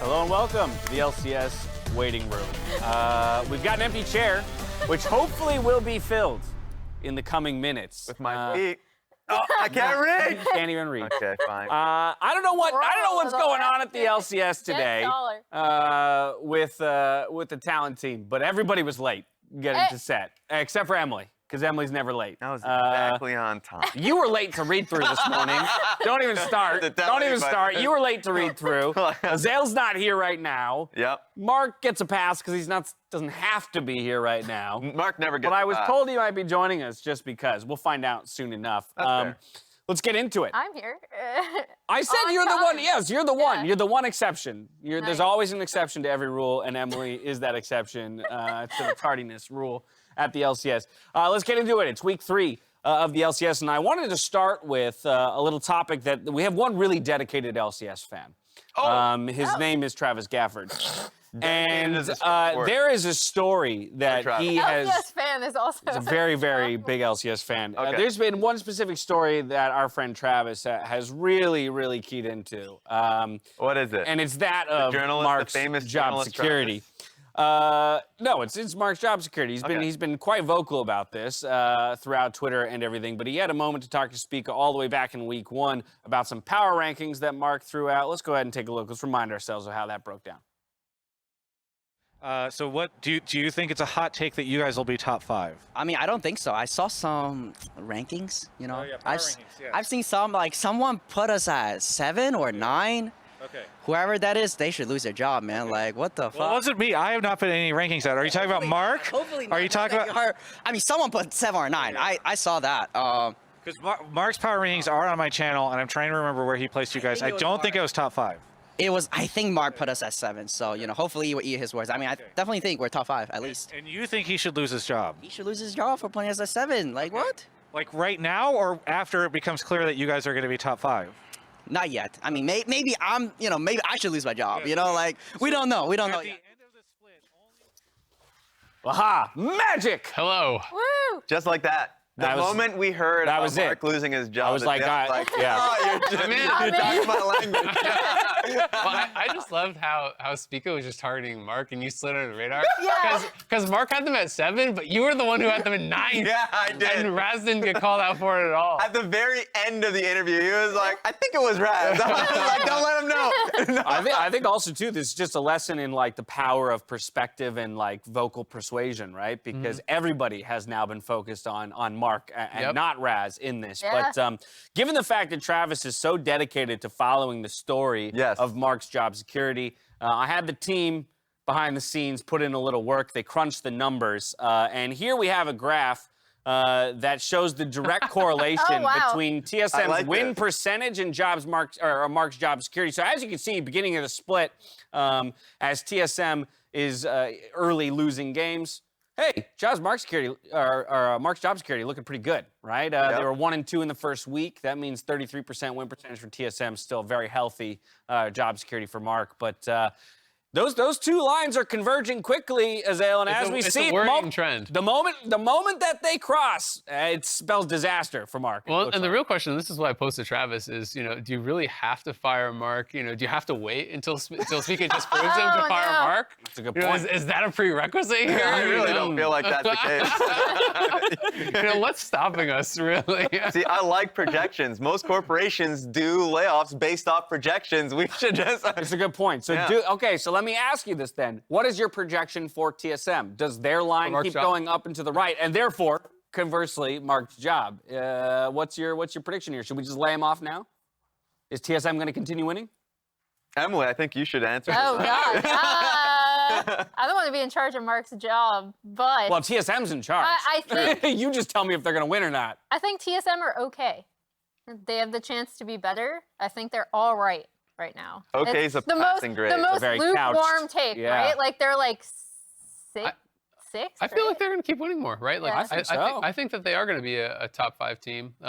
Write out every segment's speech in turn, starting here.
Hello and welcome to the LCS waiting room. We've got an empty chair, which hopefully will be filled in the coming minutes. With my feet. Oh, I can't read. Can't even read. Okay, fine. I don't know what's going on at the LCS today with the talent team, but everybody was late getting to set, except for Emily, because Emily's never late. That was exactly on time. You were late to read through this morning. Don't even start. Don't even start. You were late to read through. Azael's not here right now. Yep. Mark gets a pass because he's not doesn't have to be here right now. Mark never gets a But pass. I was told he might be joining us just because. We'll find out soon enough. Fair. Let's get into it. I'm here. I said you're the one. Yes, you're the one. Yeah. You're the one exception. There's Nice. always an exception to every rule, and Emily is that exception to the tardiness rule at the LCS. Let's get into it. It's week 3 of the LCS, and I wanted to start with a little topic that we have one really dedicated LCS fan. His name is Travis Gafford. And there is a story that he has. LCS fan is also. He's a very, very big LCS fan. Okay. There's been one specific story that our friend Travis has really, really keyed into. What is it? And it's that of Mark's the famous job journalist security. No, it's Mark's job security. He's been quite vocal about this throughout Twitter and everything. But he had a moment to talk to Spica all the way back in week 1 about some power rankings that Mark threw out. Let's go ahead and take a look. Let's remind ourselves of how that broke down. So what do you think it's a hot take that you guys will be top 5? I mean, I don't think so. I saw some rankings, you know. Oh, yeah, power rankings, yeah. I've seen some, like, someone put us at 7 or 9. Okay. Whoever that is, they should lose their job, man. Like, what the fuck? Well, it wasn't me. I have not put any rankings out. Are you talking about Mark? Hopefully not. Are you talking about? I mean, someone put 7 or 9. I saw that. Because Mark's power rankings are on my channel, and I'm trying to remember where he placed you guys. I don't think it was top 5. It was, I think Mark put us at 7. So, you know, hopefully he will eat his words. I mean, I definitely think we're top 5, at least. And you think he should lose his job? He should lose his job for putting us at 7. Like, what? Like right now, or after it becomes clear that you guys are going to be top 5? Not yet. I mean, maybe I'm, you know, maybe I should lose my job. You know, like, we don't know. We don't know yet. Aha! Magic! Hello. Woo! Just like that. The moment we heard about Mark losing his job, I was like, yeah. yeah. You're talking my language. Well, I just loved how Spica was just targeting Mark and you slid under the radar. Yeah. Because Mark had them at 7, but you were the one who had them at 9. Yeah, I did. And Raz didn't get called out for it at all. At the very end of the interview, he was like, I think it was Raz. I was like, don't let him know. No. I think also too, this is just a lesson in like the power of perspective and like vocal persuasion, right? Because everybody has now been focused on Mark and not Raz in this. Yeah. But given the fact that Travis is so dedicated to following the story of Mark's job security, I had the team behind the scenes put in a little work. They crunched the numbers, and here we have a graph that shows the direct correlation between TSM's win percentage and Mark's job security. So as you can see, beginning of the split, as TSM is early losing games, hey, Mark's job security looking pretty good, right? They were 1 and 2 in the first week. That means 33% win percentage for TSM. Still very healthy job security for Mark, but. Those two lines are converging quickly, Azael, and as we see, the moment that they cross, it spells disaster for Mark. Well, and the real question, and this is what I posed to Travis, is, you know, do you really have to fire Mark? You know, do you have to wait until Spica just proves him to fire Mark? That's a good point. Is that a prerequisite here? I really don't feel like that's the case. You know, what's stopping us, really? See, I like projections. Most corporations do layoffs based off projections. We should just... It's a good point. So, so let me ask you this then. What is your projection for TSM? Does their line keep going up and to the right? And therefore, conversely, Mark's job. What's your prediction here? Should we just lay him off now? Is TSM going to continue winning? Emily, I think you should answer this. Oh, God. I don't want to be in charge of Mark's job, but... Well, TSM's in charge. I think... You just tell me if they're going to win or not. I think TSM are okay. They have the chance to be better. I think they're all right now. Okay, it's a passing grade. The most very lukewarm couched. take, Yeah. right? Like, they're like 6. I feel like they're going to keep winning more, right? Like Yeah. I think so. I think that they are going to be a top 5 team. You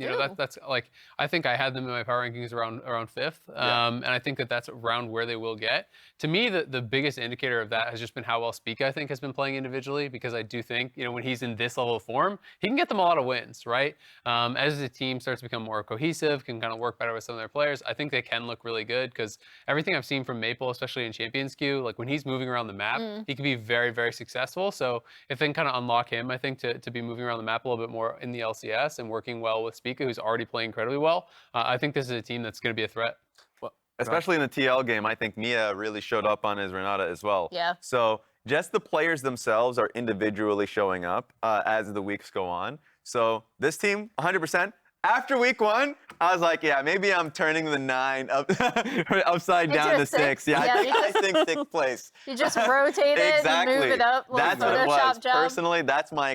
know, that's like I think I had them in my power rankings around 5th, and I think that that's around where they will get. To me, the biggest indicator of that has just been how well Spica, I think, has been playing individually, because I do think, you know, when he's in this level of form, he can get them a lot of wins, right? As the team starts to become more cohesive, can kind of work better with some of their players, I think they can look really good, because everything I've seen from Maple, especially in Champions Queue, like when he's moving around the map, he can be very, very successful. So if they can kind of unlock him, I think, to be moving around the map a little bit more in the LCS and working well with Spica, who's already playing incredibly well, I think this is a team that's going to be a threat. Especially in the TL game, I think Mia really showed up on his Renata as well. Yeah. So just the players themselves are individually showing up as the weeks go on. So this team, 100%. After week 1, I was like, yeah, maybe I'm turning the 9 upside down to 6. Yeah, I think 6th place. You just rotate it Exactly. and move it up. That's what it was. Photoshop job. Personally, that's my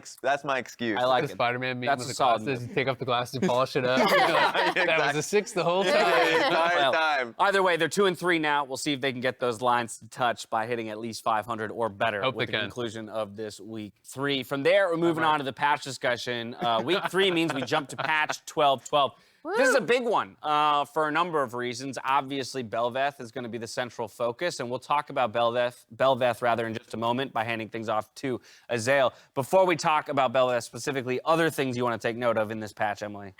excuse. I like The it. Spider-Man meme That's with a the solid glasses, you take off the glasses and polish it up. You're like, that was a 6 the whole time. The entire Well, time. Either way, they're 2 and 3 now. We'll see if they can get those lines to touch by hitting at least 500 or better Hope with they the can. conclusion of this week 3. From there, we're moving on to the patch discussion. Week 3 means we jump to patch 12-12. This is a big one for a number of reasons. Obviously, Bel'Veth is going to be the central focus, and we'll talk about Bel'Veth rather in just a moment by handing things off to Azael. Before we talk about Bel'Veth specifically, other things you want to take note of in this patch, Emily?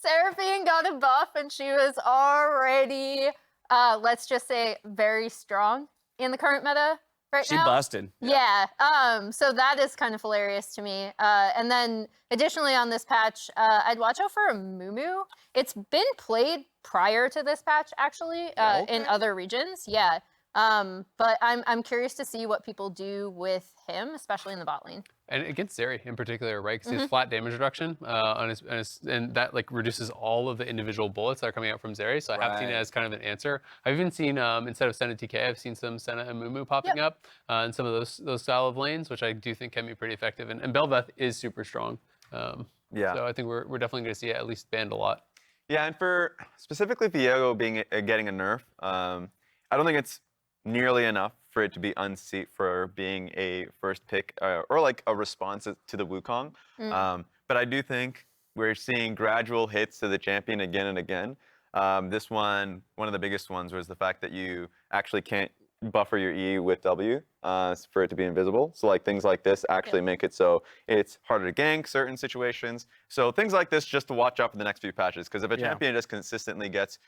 Seraphine got a buff, and she was already, let's just say, very strong in the current meta right She now. busted. Yeah. So that is kind of hilarious to me. And then additionally on this patch, I'd watch out for a Mumu. It's been played prior to this patch, actually, in other regions. Yeah. But I'm curious to see what people do with him, especially in the bot lane. And against Zeri in particular, right? Because he has flat damage reduction and that like reduces all of the individual bullets that are coming out from Zeri. So I have seen it as kind of an answer. I've even seen instead of Senna TK, I've seen some Senna and Mumu popping up in some of those style of lanes, which I do think can be pretty effective. And Bel'Veth is super strong. So I think we're definitely going to see it at least banned a lot. Yeah, and for specifically Viego getting a nerf, I don't think it's nearly enough for it to be unseat for being a first pick or like a response to the Wukong. But I do think we're seeing gradual hits to the champion again and again. This one of the biggest ones was the fact that you actually can't buffer your E with W for it to be invisible. So like things like this actually make it so it's harder to gank certain situations. So things like this just to watch out for the next few patches, because if a champion just consistently gets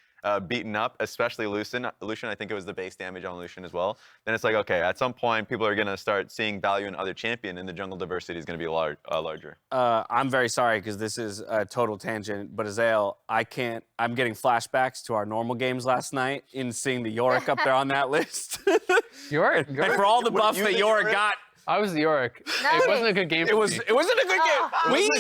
beaten up, especially Lucian, I think it was the base damage on Lucian as well, then it's like, okay, at some point people are going to start seeing value in other champion and the jungle diversity is going to be larger. I'm very sorry because this is a total tangent, but Azael, I'm getting flashbacks to our normal games last night in seeing the Yorick up there on that list. Yorick. And for all the buffs that Yorick got, I was the Yorick. It wasn't a good game. it wasn't a good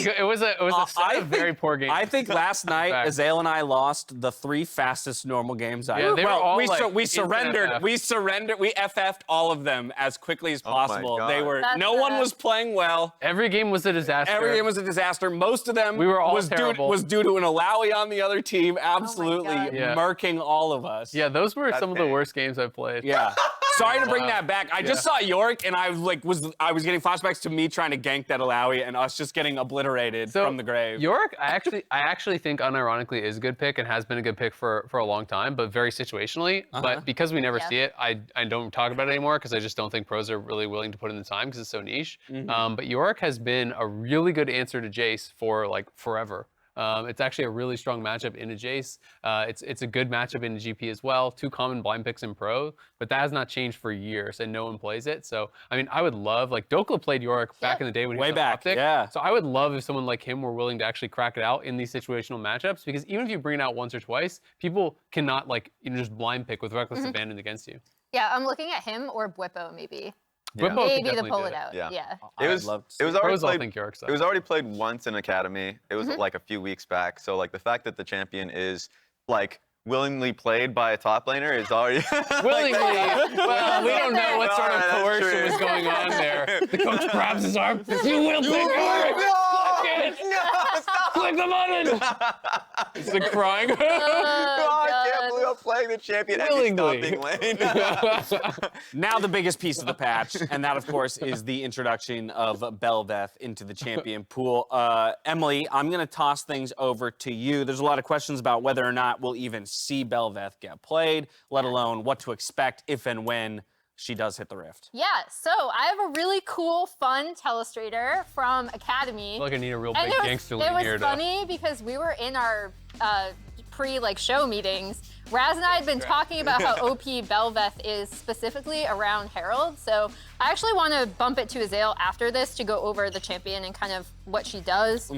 game. It was a set of very poor games. I think last night Azael and I lost the 3 fastest normal games I they were all we like surrendered. FF. We FF'd all of them as quickly as possible. God. They were That's no one was playing well. Every game was a disaster. Every game was a disaster. Most of them We were all was terrible. due to an Alawi on the other team absolutely God. Yeah. murking all of us. Yeah, those were some of the worst games I've played. Yeah. Sorry to bring that back. I just saw Yorick and I was getting flashbacks to me trying to gank that Alawi and us just getting obliterated from the grave. Yorick, I actually think unironically is a good pick and has been a good pick for a long time, but very situationally. But because we never see it, I don't talk about it anymore because I just don't think pros are really willing to put in the time because it's so niche. But Yorick has been a really good answer to Jace for like forever. It's actually a really strong matchup in a Jace. It's a good matchup in a GP as well. 2 common blind picks in pro, but that has not changed for years and no one plays it. So, I mean, I would love, like Dokla played Yorick back in the day when he was on Optic. So I would love if someone like him were willing to actually crack it out in these situational matchups, because even if you bring it out once or twice, people cannot like, just blind pick with reckless abandon against you. Yeah, I'm looking at him or Bwipo maybe. Bwipo could Maybe to definitely pull do it out. Yeah. It was already Pros all played. think Yorick sucks. It was already played once in Academy. It was like a few weeks back. So like the fact that the champion is like willingly played by a top laner is already willingly. Well, we don't know what sort of Alright, that's coercion true. was going on there. The coach grabs his arm. You will pick Yorick. Click it. Click the button. He's like crying. I can't believe playing the champion Willingly. and stomping lane. Now the biggest piece of the patch, and that, of course, is the introduction of Bel'Veth into the champion pool. Emily, I'm going to toss things over to you. There's a lot of questions about whether or not we'll even see Bel'Veth get played, let alone what to expect if and when she does hit the Rift. Yeah, so I have a really cool, fun telestrator from Academy. I feel like I need a real big gangster lean here. It was funny because we were in our pre-show meetings. Raz and I had been talking about how OP Bel'Veth is specifically around Herald, so I actually want to bump it to Azael after this to go over the champion and kind of what she does.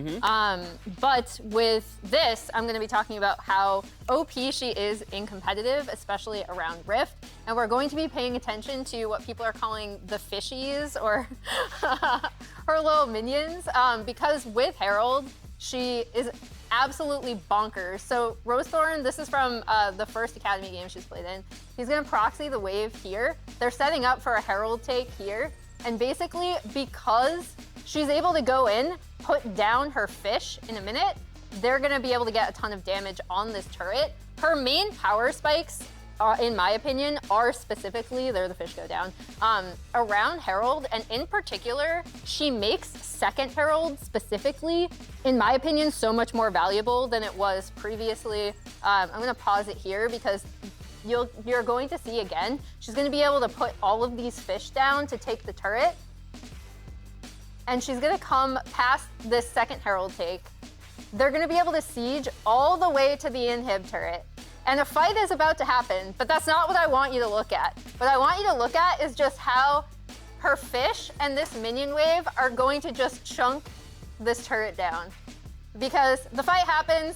But with this, I'm going to be talking about how OP she is in competitive, especially around Rift, and we're going to be paying attention to what people are calling the fishies, or her little minions, because with Herald, she is absolutely bonkers. So Rosethorn, this is from the first Academy game she's played in. He's gonna proxy the wave here. They're setting up for a Herald take here. And basically, because she's able to go in, put down her fish in a minute, they're gonna be able to get a ton of damage on this turret. Her main power spikes, in my opinion, are specifically, there the fish go down, around Herald, and in particular, she makes second Herald specifically, in my opinion, so much more valuable than it was previously. I'm gonna pause it here because you're going to see again, she's gonna be able to put all of these fish down to take the turret, and she's gonna come past this second Herald take. They're gonna be able to siege all the way to the inhib turret. And a fight is about to happen, but that's not what I want you to look at. What I want you to look at is just how her fish and this minion wave are going to just chunk this turret down. Because the fight happens,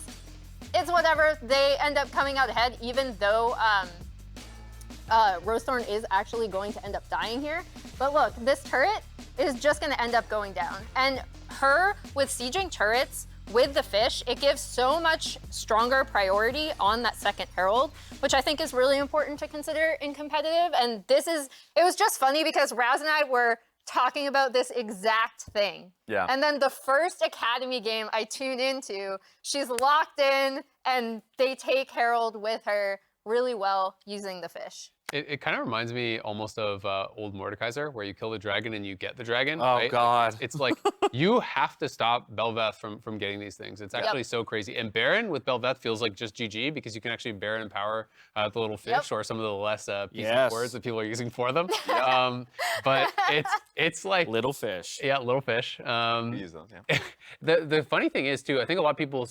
it's whatever, they end up coming out ahead, even though Rosethorn is actually going to end up dying here. But look, this turret is just gonna end up going down. And her, with sieging turrets, with the fish, it gives so much stronger priority on that second Herald, which I think is really important to consider in competitive. And it was just funny because Raz and I were talking about this exact thing. Yeah. And then the first Academy game I tune into, she's locked in and they take Herald with her really well using the fish. It kind of reminds me almost of old Mordekaiser, where you kill the dragon and you get the dragon. Oh, right? God. It's like, you have to stop Bel'Veth from getting these things. It's actually so crazy. And Baron with Bel'Veth feels like just GG, because you can actually Baron and power the little fish or some of the less PC words that people are using for them. But it's like... Little fish. Yeah, little fish. Use those, yeah. The funny thing is, too, I think a lot of people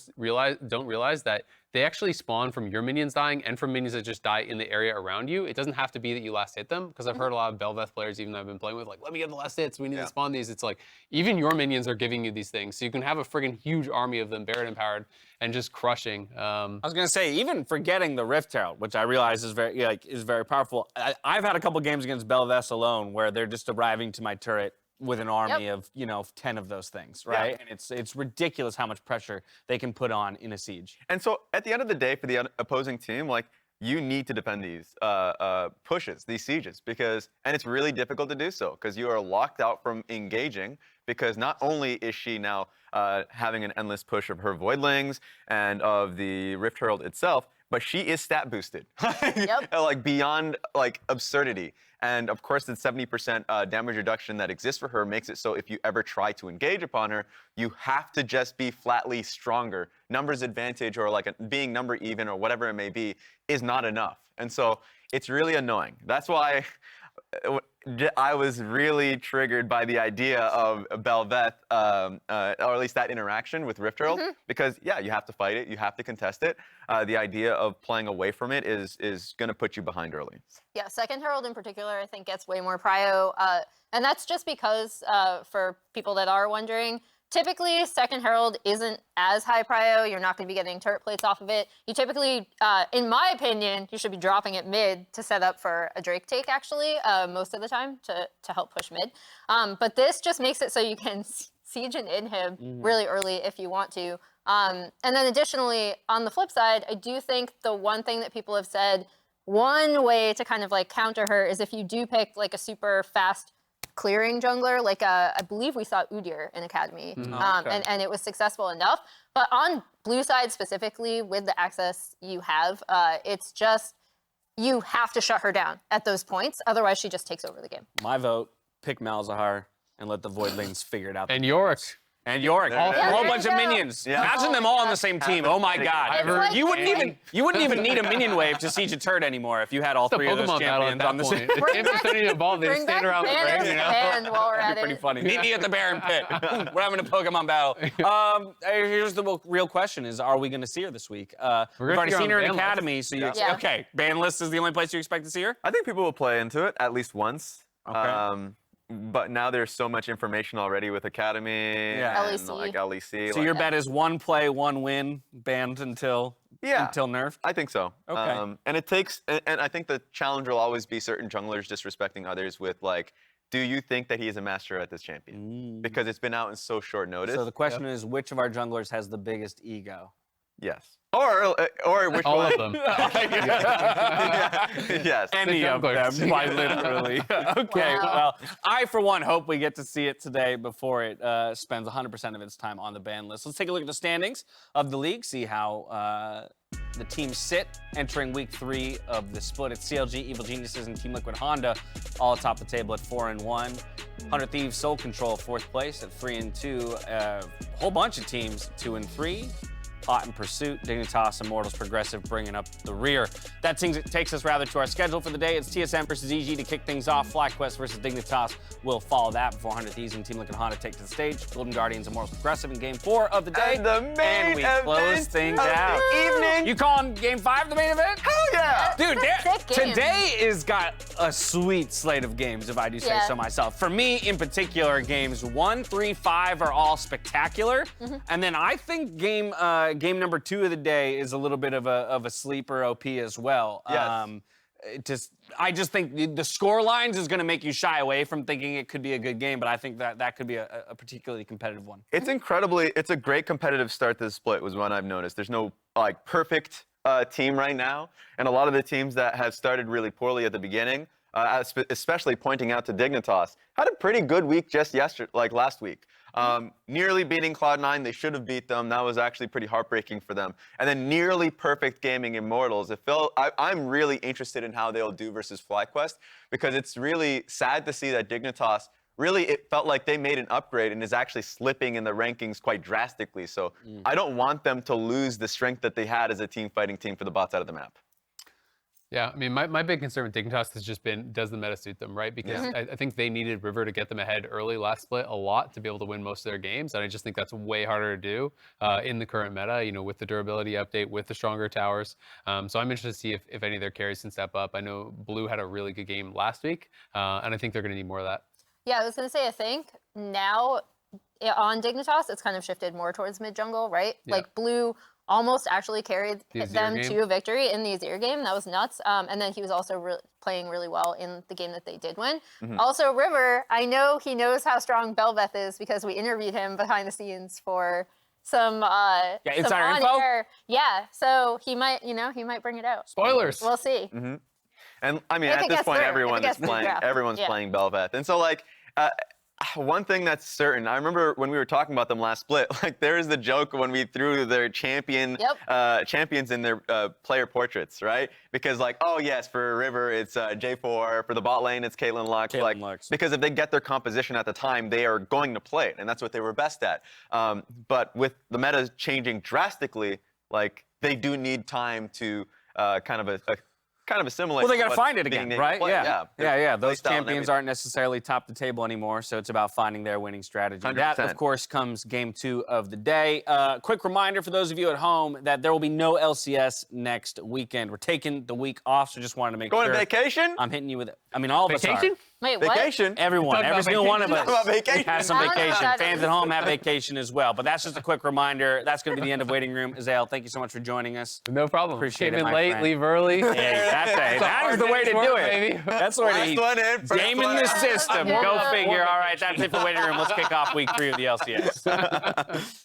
don't realize that they actually spawn from your minions dying and from minions that just die in the area around you. It doesn't have to be that you last hit them, because I've heard a lot of Bel'Veth players, even that I've been playing with, like, let me get the last hits, we need to spawn these. It's like, even your minions are giving you these things. So you can have a friggin' huge army of them, Baron empowered, and just crushing. I was gonna say, even forgetting the Rift Herald, which I realize is very powerful. I've had a couple games against Bel'Veth alone where they're just arriving to my turret with an army of, 10 of those things, right? And it's ridiculous how much pressure they can put on in a siege. And so at the end of the day, for the opposing team, like, you need to defend these pushes, these sieges, and it's really difficult to do so, because you are locked out from engaging, because not only is she now having an endless push of her Voidlings and of the Rift Herald itself, but she is stat boosted, like beyond like absurdity. And of course, the 70% damage reduction that exists for her makes it so if you ever try to engage upon her, you have to just be flatly stronger. Numbers advantage, or like being number even, or whatever it may be, is not enough. And so it's really annoying. That's why I was really triggered by the idea of Bel'Veth, or at least that interaction with Rift Herald, because you have to fight it, you have to contest it. The idea of playing away from it is going to put you behind early. Yeah, second Herald in particular, I think gets way more prio, and that's just because, for people that are wondering, typically second Herald isn't as high prio. You're not going to be getting turret plates off of it. You typically, in my opinion, you should be dropping it mid to set up for a Drake take, actually, most of the time to help push mid. But this just makes it so you can siege and inhib really early if you want to. And then additionally, on the flip side, I do think the one thing that people have said, one way to kind of like counter her is if you do pick like a super fast clearing jungler, like I believe we saw Udyr in Academy, and it was successful enough. But on blue side specifically, with the access you have, it's just you have to shut her down at those points. Otherwise, she just takes over the game. My vote, pick Malzahar and let the Void lanes figure it out. And Yorick. And Yorick, a whole bunch of minions. Yeah. Imagine them all on the same team. Oh my God! Like You wouldn't even need a minion wave to siege a turd anymore if you had all It's a three of those Pokemon battle at champions that on the point. same. The champions don't need to evolve. They just Bring stand back around the Banner's ring, you know? hand while we're at Pretty it. funny. Meet me at the Baron Pit. We're having a Pokemon battle. Here's the real question: is are we going to see her this week? We've already seen her in Academy, so you Yeah. okay? Ban list is the only place you expect to see her. I think people will play into it at least once. Okay. But now there's so much information already with Academy Yeah. and LEC. like LEC. So your bet is 1 play, 1 win, banned until nerfed. I think so. Okay. And it takes, and I think the challenge will always be certain junglers disrespecting others with like, do you think that he is a master at this champion? Because it's been out in so short notice. So the question is, which of our junglers has the biggest ego? Yes. Or which All one? of them. Yes. Any of them, junglers. quite literally. Okay, Wow. well, I, for one, hope we get to see it today before it spends 100% of its time on the ban list. Let's take a look at the standings of the league, see how the teams sit entering week 3 of the split. It's CLG, Evil Geniuses, and Team Liquid Honda all atop the table at 4-1. 100 Thieves, Soul Control, 4th place at 3-2. A whole bunch of teams 2-3. Hot in Pursuit, Dignitas, Immortals, Progressive bringing up the rear. That takes us rather to our schedule for the day. It's TSM versus EG to kick things off. FlyQuest versus Dignitas will follow that before 100 Thieves and Team Liquid Honda take to the stage. Golden Guardians, Immortals, Progressive in Game 4 of the day. And the main we event close things of the out. evening. You calling Game 5 the main event? Hell yeah! Dude, Sick game. today is got a sweet slate of games, if I do say Yeah. so myself. For me, in particular, games 1, 3, 5 are all spectacular, and then I think game number 2 of the day is a little bit of a sleeper OP as well. Yes. I just think the score lines is going to make you shy away from thinking it could be a good game, but I think that could be a particularly competitive one. It's a great competitive start to the split was one I've noticed. There's no like perfect team right now, and a lot of the teams that have started really poorly at the beginning, especially pointing out to Dignitas, had a pretty good week just last week. Nearly beating Cloud9, they should have beat them. That was actually pretty heartbreaking for them. And then nearly perfect gaming Immortals. I'm really interested in how they'll do versus FlyQuest because it's really sad to see that Dignitas really, it felt like they made an upgrade and is actually slipping in the rankings quite drastically. So I don't want them to lose the strength that they had as a team fighting team for the bot side of the map. Yeah, I mean, my big concern with Dignitas has just been, does the meta suit them, right? Because I think they needed River to get them ahead early last split a lot to be able to win most of their games, and I just think that's way harder to do in the current meta, you know, with the durability update, with the stronger towers. So I'm interested to see if any of their carries can step up. I know Blue had a really good game last week, and I think they're going to need more of that. Yeah, I was going to say, I think now on Dignitas, it's kind of shifted more towards mid-jungle, right? Yeah. Like Blue almost actually carried The Azir them game. to a victory in the Azir game. That was nuts. And then he was also playing really well in the game that they did win. Also, River, I know he knows how strong Bel'Veth is because we interviewed him behind the scenes for some insider some info? on-air. Yeah, so he might bring it out. Spoilers! We'll see. And I mean, If at it this gets point, through. If it everyone is gets through the playing. draft. Everyone's Yeah. playing Bel'Veth, and so like. One thing that's certain, I remember when we were talking about them last split, like there is the joke when we threw their champions in their player portraits, right? Because like, oh yes, for River it's J4, for the bot lane it's Caitlyn Lux, because if they get their composition at the time, they are going to play it, and that's what they were best at. But with the meta changing drastically, like they do need time to kind of assimilate. Well, they got to what's find it being again, named right? play. Yeah. Those Playstyle and champions everything. aren't necessarily top the table anymore, so it's about finding their winning strategy. That, 100%. of course, comes game 2 of the day. Quick reminder for those of you at home that there will be no LCS next weekend. We're taking the week off, so just wanted to make sure. Going on vacation? I'm hitting you with it. I mean, all of us are. Vacation? Wait, what? Vacation? Everyone, Talking every about single one of vacation. us Talking about vacation. has some I don't know vacation. what that Fans is. at home have vacation as well. But that's just a quick reminder. That's going to be the end of Waiting Room. Azael, thank you so much for joining us. No problem. Appreciate Came it, in my late, friend. leave early. Hey, that is the way to do it. Baby. That's the way to Last one in, first game in one the out. system. Yeah. Go figure. All right, that's it for Waiting Room. Let's kick off week 3 of the LCS.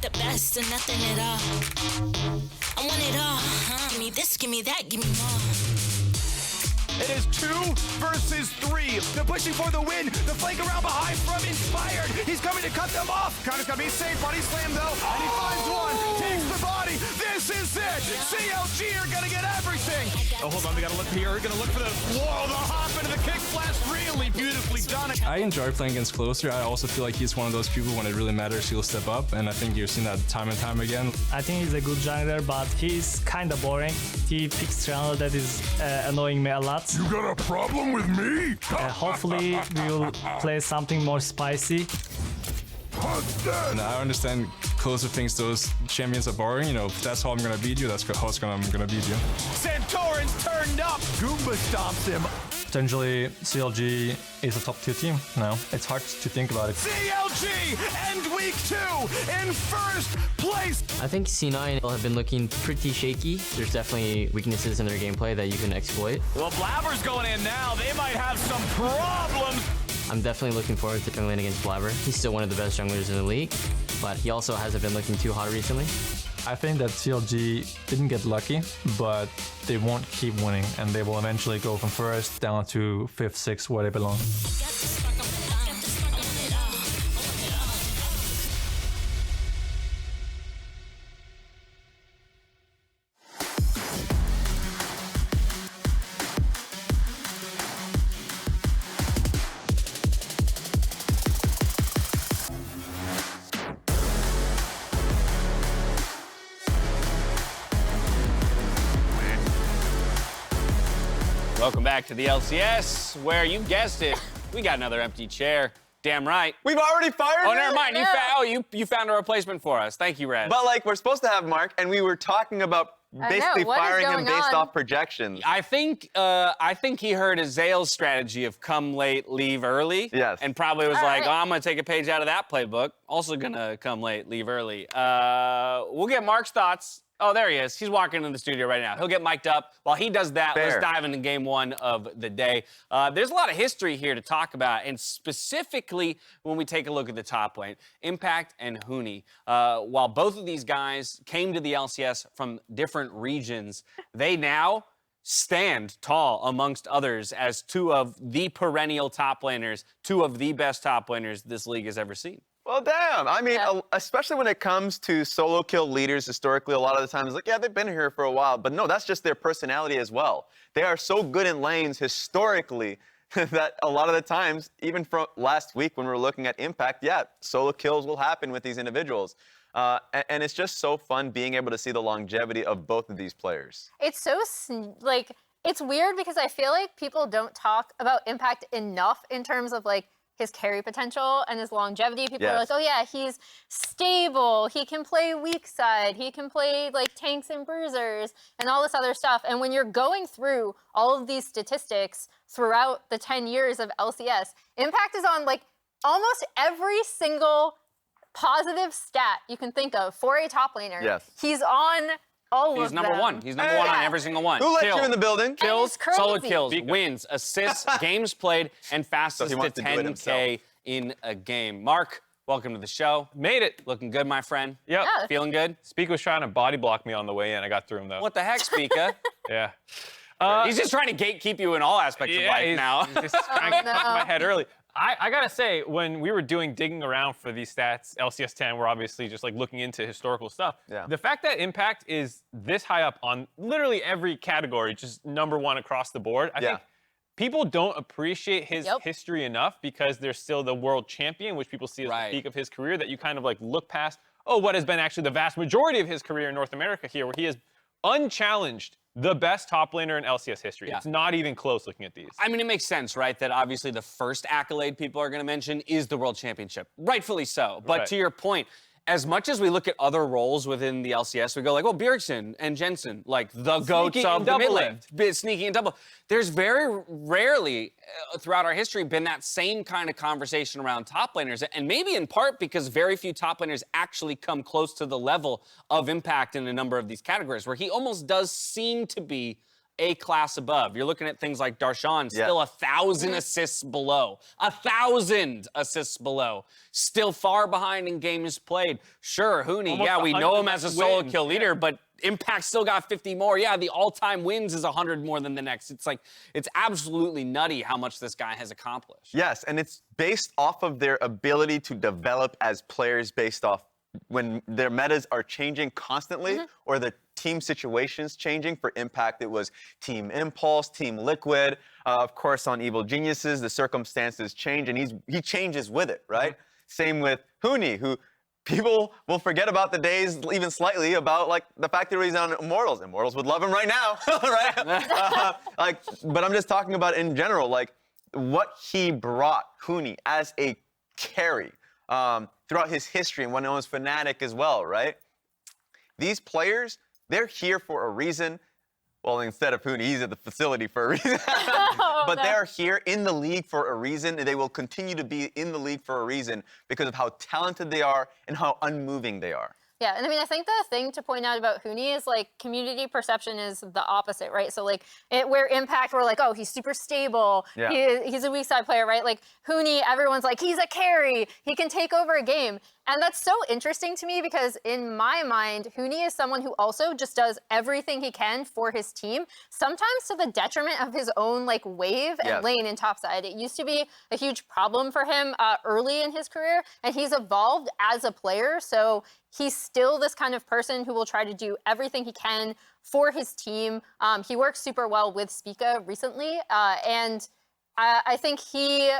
the best and nothing at all. I want it all. Give me this, give me that, give me more. It is 2 versus 3. They're pushing for the win. The flank around behind from Inspired. He's coming to cut them off. Counter's gonna be safe. Body slam though. And he finds one. Takes the body. This is it. CLG are gonna get everything. Oh, hold on. We gotta look here. We're gonna look for the whoa, the hop into the kick flash. Really beautifully done. I enjoy playing against Closer. I also feel like he's one of those people when it really matters, he'll step up. And I think you've seen that time and time again. I think he's a good jungler, but he's kind of boring. He picks jungler that is annoying me a lot. You got a problem with me? Hopefully we'll play something more spicy. And I understand Closer thinks those champions are boring. You know, if that's how I'm gonna beat you, that's how I'm gonna beat you. Santorin's turned up. Goomba stomps him. Potentially CLG is a top 2 team now. It's hard to think about it. CLG end week 2 in first place. I think C9 have been looking pretty shaky. There's definitely weaknesses in their gameplay that you can exploit. Well, Blabber's going in now. They might have some problems. I'm definitely looking forward to jungling against Blabber. He's still one of the best junglers in the league, but he also hasn't been looking too hot recently. I think that CLG didn't get lucky, but they won't keep winning, and they will eventually go from first down to 5th, 6th, where they belong. Welcome back to the LCS, where you guessed it, we got another empty chair. Damn right. We've already fired Oh, him? never mind. You found a replacement for us. Thank you, Red. But like, we're supposed to have Mark, and we were talking about basically firing him based off projections. I think he heard Azael's strategy of come late, leave early. Yes. And probably was like, oh, I'm gonna take a page out of that playbook. Also gonna come late, leave early. We'll get Mark's thoughts. Oh, there he is. He's walking in the studio right now. He'll get mic'd up. While he does that, let's dive into game 1 of the day. There's a lot of history here to talk about, and specifically when we take a look at the top lane, Impact and Huni. While both of these guys came to the LCS from different regions, they now stand tall amongst others as 2 of the perennial top laners, 2 of the best top laners this league has ever seen. Well, damn. I mean, especially when it comes to solo kill leaders, historically, a lot of the times, like, yeah, they've been here for a while. But no, that's just their personality as well. They are so good in lanes historically that a lot of the times, even from last week when we were looking at Impact, yeah, solo kills will happen with these individuals. And it's just so fun being able to see the longevity of both of these players. It's so, like, it's weird because I feel like people don't talk about Impact enough in terms of, like, his carry potential and his longevity. People are like, oh yeah, he's stable. He can play weak side. He can play like tanks and bruisers and all this other stuff. And when you're going through all of these statistics throughout the 10 years of LCS, Impact is on like almost every single positive stat you can think of for a top laner. Yes. He's on all of them. He's number 1. He's number 1 on every single one. Who let you in the building? Kills, solo kills, wins, assists, games played, and fastest to 10K in a game. Mark, welcome to the show. Made it. Looking good, my friend. Yep. Yeah. Feeling good? Spica was trying to body block me on the way in. I got through him, though. What the heck, Spica? Yeah. He's just trying to gatekeep you in all aspects of life now. He's just trying to get my head early. I gotta say, when we were digging around for these stats, LCS 10, we're obviously just like looking into historical stuff. Yeah. The fact that Impact is this high up on literally every category, just number 1 across the board, I think people don't appreciate his history enough because there's still the world champion, which people see as the peak of his career, that you kind of like look past, what has been actually the vast majority of his career in North America here, where he is unchallenged the best top laner in LCS history. It's not even close looking at these. I mean, it makes sense, right? That obviously the first accolade people are going to mention is the World Championship. Rightfully so. But to your point, as much as we look at other roles within the LCS, we go like, well, Bjergsen and Jensen, like the goats of the mid lane, sneaky and double. There's very rarely throughout our history been that same kind of conversation around top laners, and maybe in part because very few top laners actually come close to the level of Impact in a number of these categories, where he almost does seem to be a class above. You're looking at things like Darshan, still 1,000 assists below. 1,000 assists below. Still far behind in games played. Sure, Huni, we know him as a solo kill leader, but Impact still got 50 more. Yeah, the all-time wins is 100 more than the next. It's like, it's absolutely nutty how much this guy has accomplished. Yes, and it's based off of their ability to develop as players based off when their metas are changing constantly or the team situations changing. For Impact, it was Team Impulse, Team Liquid. Of course, on Evil Geniuses, the circumstances change, and he changes with it, right? Same with Huni, who people will forget about the days even slightly about like the fact that he's on Immortals. Immortals would love him right now, right? But I'm just talking about in general, like what he brought Huni as a carry throughout his history, and when it was Fnatic as well, right? These players, they're here for a reason. Well, instead of Huni, he's at the facility for a reason. But they're here in the league for a reason, and they will continue to be in the league for a reason because of how talented they are and how unmoving they are. Yeah, and I mean, I think the thing to point out about Huni is like community perception is the opposite, right? So like where Impact, we're like, oh, he's super stable. Yeah. He's a weak side player, right? Like Huni, everyone's like, he's a carry. He can take over a game. And that's so interesting to me because in my mind, Huni is someone who also just does everything he can for his team, sometimes to the detriment of his own like wave and lane in topside. It used to be a huge problem for him early in his career, and he's evolved as a player. So he's still this kind of person who will try to do everything he can for his team. He works super well with Spica recently, and I think he,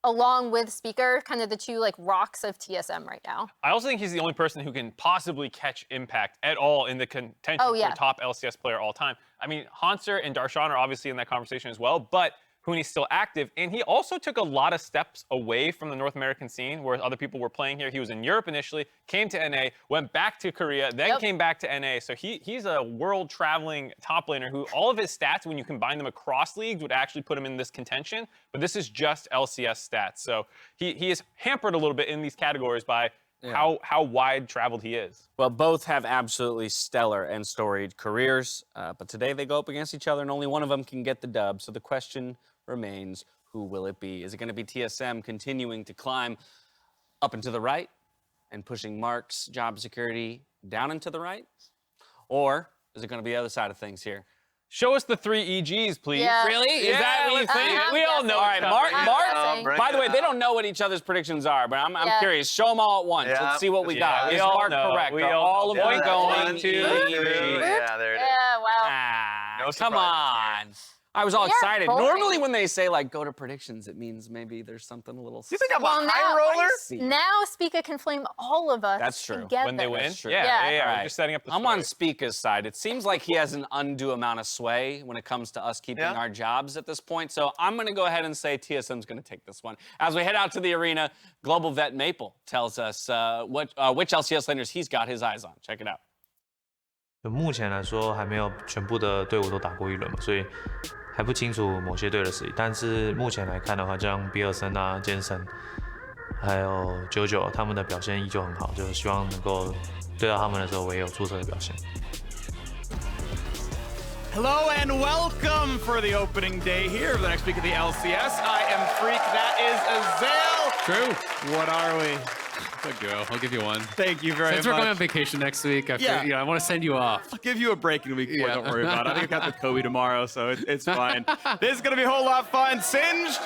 along with Spica, kind of the two like rocks of TSM right now. I also think he's the only person who can possibly catch Impact at all in the contention for top LCS player all time. I mean, Hanser and Darshan are obviously in that conversation as well, but Huni's still active, and he also took a lot of steps away from the North American scene where other people were playing here. He was in Europe initially, came to NA, went back to Korea, then came back to NA. So he's a world-traveling top laner who all of his stats, when you combine them across leagues, would actually put him in this contention. But this is just LCS stats. So he is hampered a little bit in these categories by how wide traveled he is. Well, both have absolutely stellar and storied careers, but today they go up against each other and only one of them can get the dub. So the question remains, who will it be? Is it going to be TSM continuing to climb up and to the right and pushing Mark's job security down and to the right? Or is it going to be the other side of things here? Show us the 3 EGs, please. Yeah. Really? Is that what you think? We all know. All right, Mark. By the way, they don't know what each other's predictions are, but I'm curious. Show them all at once. Let's see what we got. Is Mark correct? Are all of them going to EG? Yeah, there it is. Yeah, wow. No Come on. I was all excited. Normally when they say, like, go to predictions, it means maybe there's something a little... You think I'm a high roller? Now Spica can flame all of us. That's true. Together. When they win? Yeah. We're just setting up the I'm on Spica's side. It seems like he has an undue amount of sway when it comes to us keeping our jobs at this point. So I'm going to go ahead and say TSM's going to take this one. As we head out to the arena, Global Vet Maple tells us which LCS laners he's got his eyes on. Check it out. 目前来说还没有全部的队伍都打过一轮嘛，所以还不清楚某些队的实力。但是目前来看的话，像比尔森啊、剑神，还有JoJo，他们的表现依旧很好，就是希望能够对到他们的时候，我也有出色的表现。Hello and welcome for the opening day here of the next week of the LCS. I am Phreak, that is Azael. True. What are we? Good girl. I'll give you one. Thank you very much. Since we're going on vacation next week, I want to send you off. I'll give you a break in a week. Yeah. Don't worry about it. I think I got the Kobe tomorrow, so it's fine. This is going to be a whole lot of fun. Singed,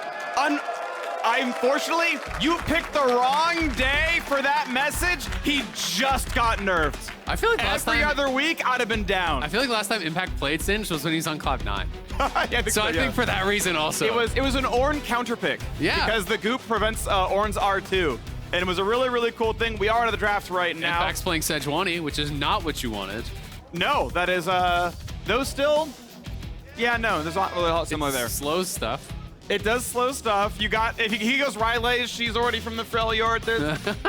unfortunately, you picked the wrong day for that message. He just got nerfed. I feel like every other week I'd have been down. I feel like last time Impact played Singed was when he's on Cloud 9. I think for that reason also. It was an Ornn counter pick. Yeah. Because the goop prevents Ornn's R2. And it was a really, really cool thing. We are into the draft right now. Impact's playing Sejuani, which is not what you wanted. No, that is, those still, yeah, no, there's not really a lot similar there. Slows stuff. It does slow stuff. You got, if he goes Riley, she's already from the Freljord.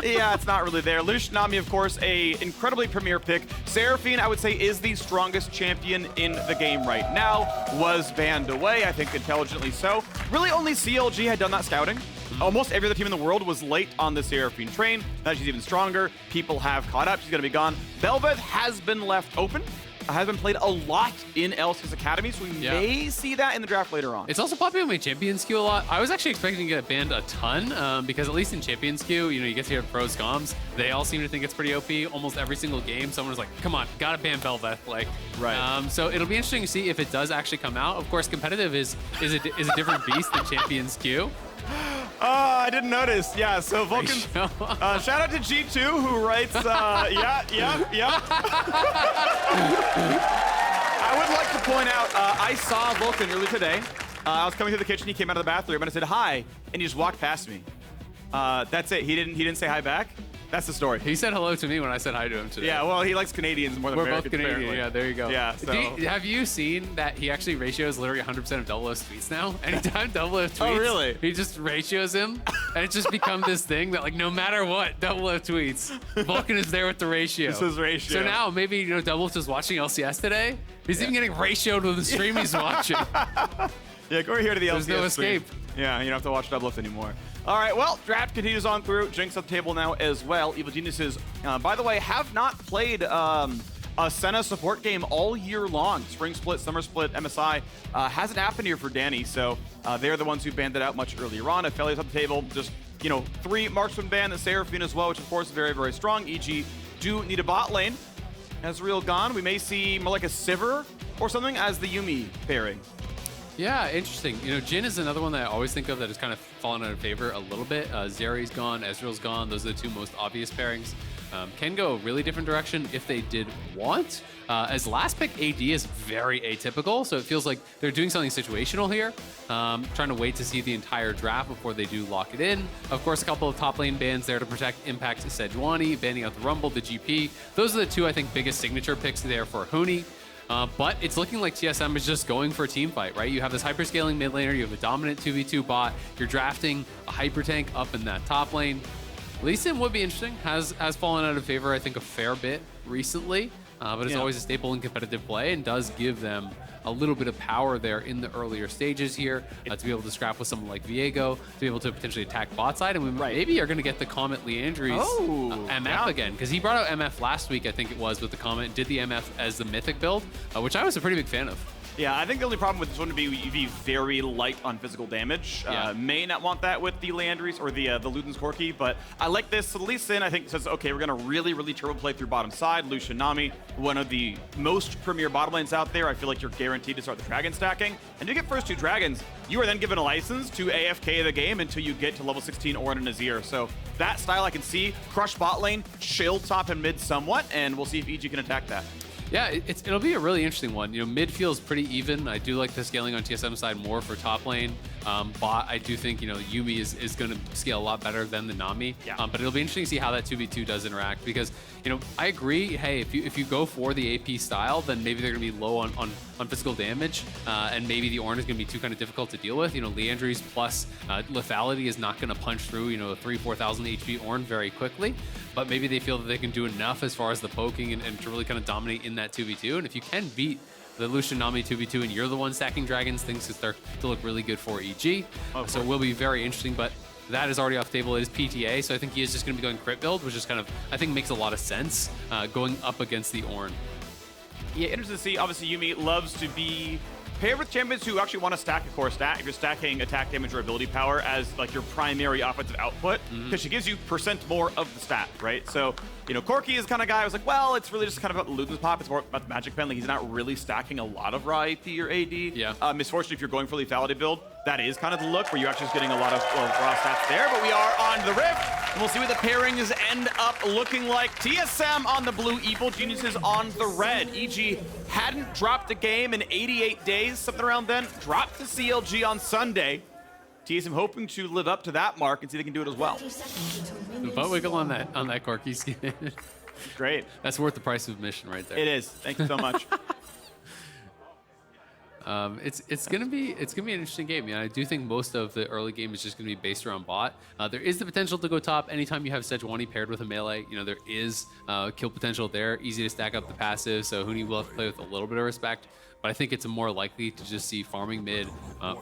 Yeah, it's not really there. Lucian, Nami, of course, a incredibly premier pick. Seraphine, I would say, is the strongest champion in the game right now. Was banned away, I think intelligently so. Really only CLG had done that scouting. Almost every other team in the world was late on the Seraphine train. Now she's even stronger. People have caught up. She's going to be gone. Bel'Veth has been left open. has been played a lot in LCS Academy, so we may see that in the draft later on. It's also popping on my Champions queue a lot. I was actually expecting to get banned a ton because at least in Champions queue, you know, you get to hear pros comms. They all seem to think it's pretty OP. Almost every single game, someone was like, come on, gotta ban Bel'Veth. Like, so it'll be interesting to see if it does actually come out. Of course, competitive is a different beast than Champions queue. I didn't notice. Yeah, so Vulcan. Shout out to G2 who writes, yeah. I would like to point out, I saw Vulcan earlier today. I was coming through the kitchen. He came out of the bathroom and I said hi, and he just walked past me. That's it. He didn't say hi back. That's the story. He said hello to me when I said hi to him today. Yeah, well, he likes Canadians more than Americans. We're both Canadian. Apparently. Yeah, there you go. Yeah. So. Have you seen that he actually ratios literally 100% of Bel'Veth's tweets now? Anytime Bel'Veth tweets, really? He just ratios him, and it's just become this thing that like no matter what Bel'Veth tweets, Vulcan is there with the ratio. This is ratio. So now maybe you know Bel'Veth is watching LCS today. He's even getting ratioed with the stream he's watching. Yeah, go over here to the LCS. There's no escape. Yeah, you don't have to watch Bel'Veth anymore. All right, well, draft continues on through. Jinx at the table now as well. Evil Geniuses, by the way, have not played a Senna support game all year long. Spring Split, Summer Split, MSI hasn't happened here for Danny, so they're the ones who banned it out much earlier on. Affiliates at the table, just, you know, 3 marksman ban, the Seraphine as well, which of course is very, very strong. EG do need a bot lane. Azir gone. We may see more like a Sivir or something as the Yuumi pairing. Yeah, interesting. You know, Jhin is another one that I always think of that has kind of fallen out of favor a little bit. Zeri's gone, Ezreal's gone. Those are the 2 most obvious pairings. Can go a really different direction if they did want. As last pick, AD is very atypical, so it feels like they're doing something situational here. Trying to wait to see the entire draft before they do lock it in. Of course, a couple of top lane bans there to protect Impact Sejuani, banning out the Rumble, the GP. Those are the 2, I think, biggest signature picks there for Huni. But it's looking like TSM is just going for a team fight, right? You have this hyperscaling mid laner, you have a dominant 2v2 bot, you're drafting a hyper tank up in that top lane. Lee Sin would be interesting, has fallen out of favor, I think, a fair bit recently, but it's always a staple in competitive play and does give them a little bit of power there in the earlier stages here to be able to scrap with someone like Viego, to be able to potentially attack bot side, and we maybe are going to get the Comet Leandry's MF again, because he brought out MF last week, I think it was, with the Comet, did the MF as the Mythic build, which I was a pretty big fan of. Yeah, I think the only problem with this one would be you'd be very light on physical damage. May not want that with the Leandry's or the Luden's Corki, but I like this. So the Lee Sin, I think, says, okay, we're going to really, really turbo play through bottom side. Lucian, Nami, one of the most premier bottom lanes out there. I feel like you're guaranteed to start the dragon stacking. And to get first 2 dragons, you are then given a license to AFK the game until you get to level 16 Ornn and Azir. So that style I can see. Crush bot lane, chill top and mid somewhat, and we'll see if EG can attack that. Yeah, it'll be a really interesting one. You know, mid feels pretty even. I do like the scaling on TSM side more for top lane. Bot, I do think, you know, Yuumi is going to scale a lot better than the Nami. But it'll be interesting to see how that 2v2 does interact because, you know, I agree, hey, if you go for the AP style, then maybe they're going to be low on physical damage, and maybe the Ornn is going to be too kind of difficult to deal with. You know, Leandry's plus lethality is not going to punch through, you know, a 3,000-4,000 HP Ornn very quickly, but maybe they feel that they can do enough as far as the poking and to really kind of dominate in that 2v2. And if you can beat the Lucian Nami 2v2 and you're the one stacking dragons, things can start to look really good for EG. So it will be very interesting, but that is already off the table. It is PTA, so I think he is just going to be going crit build, which is kind of, I think, makes a lot of sense going up against the Ornn. Yeah, interesting to see. Obviously, Yuumi loves to be paired with champions who actually want to stack a core stat. If you're stacking attack damage or ability power as like your primary offensive output, because she gives you % more of the stat, right? So, you know, Corki is the kind of guy I was like, well, it's really just kind of about Luden's pop. It's more about the magic pen. Like, he's not really stacking a lot of raw AP or AD. Yeah. Misfortunately, if you're going for lethality build, that is kind of the look where you're actually just getting a lot of raw stats there. But we are on the Rift, and we'll see what the pairings end up looking like. TSM on the blue, Evil Geniuses on the red. EG hadn't dropped a game in 88 days, something around then. Dropped to CLG on Sunday. TSM hoping to live up to that mark and see if they can do it as well. The butt wiggle on that Corki skin. Great. That's worth the price of admission right there. It is. Thank you so much. It's gonna be an interesting game. Yeah, I do think most of the early game is just gonna be based around bot. There is the potential to go top anytime you have Sejuani paired with a melee. You know, there is kill potential there. Easy to stack up the passive, so Huni will have to play with a little bit of respect. But I think it's more likely to just see farming mid,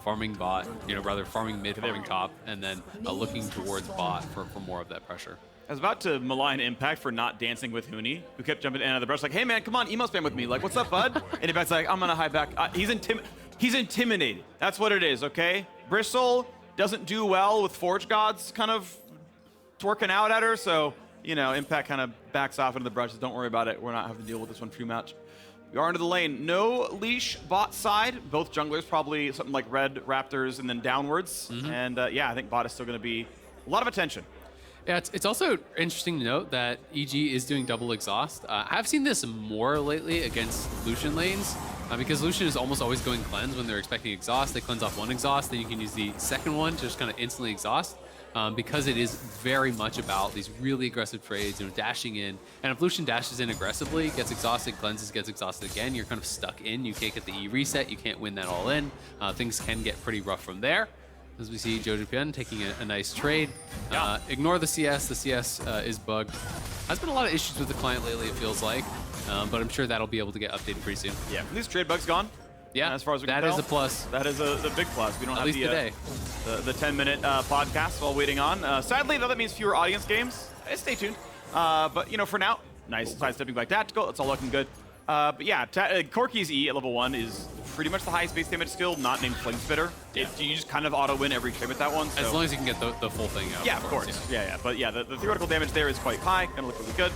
farming bot, you know, rather farming mid, farming top, and then looking towards bot for more of that pressure. I was about to malign Impact for not dancing with Huni, who kept jumping in and out of the brush like, hey man, come on, emo spam with me. Like, what's up, bud? And Impact's like, I'm gonna hide back. He's intimidated. That's what it is, okay? Bristle doesn't do well with Forge Gods kind of twerking out at her, so, you know, Impact kind of backs off into the brushes. Don't worry about it. We're not having to deal with this one too much. We are into the lane. No leash bot side. Both junglers probably something like red Raptors and then downwards. And yeah, I think bot is still going to be a lot of attention. Yeah, it's also interesting to note that EG is doing double exhaust. I've seen this more lately against Lucian lanes because Lucian is almost always going cleanse when they're expecting exhaust. They cleanse off one exhaust, then you can use the second one to just kind of instantly exhaust. Because it is very much about these really aggressive trades, you know, dashing in. And if Lucian dashes in aggressively, gets exhausted, cleanses, gets exhausted again, you're kind of stuck in. You can't get the E reset, you can't win that all in. Things can get pretty rough from there. As we see jojopyun taking a nice trade. Ignore the CS is bugged. Has been a lot of issues with the client lately, it feels like. But I'm sure that'll be able to get updated pretty soon. Yeah, these trade bugs gone. Yeah, as far as we that can tell, is a plus. That is the big plus. We don't At have least today. the 10-minute podcast while waiting on. Sadly, though, that means fewer audience games. Stay tuned. But, you know, for now, nice sidestepping by tactical. It's all looking good. But yeah, Corki's E at level 1 is pretty much the highest base damage skill, not named Flame Spitter. You just kind of auto-win every trade with that one. So. As long as you can get the full thing out. Yeah, of course. Yeah. But yeah, the theoretical damage there is quite high. Gonna look really good.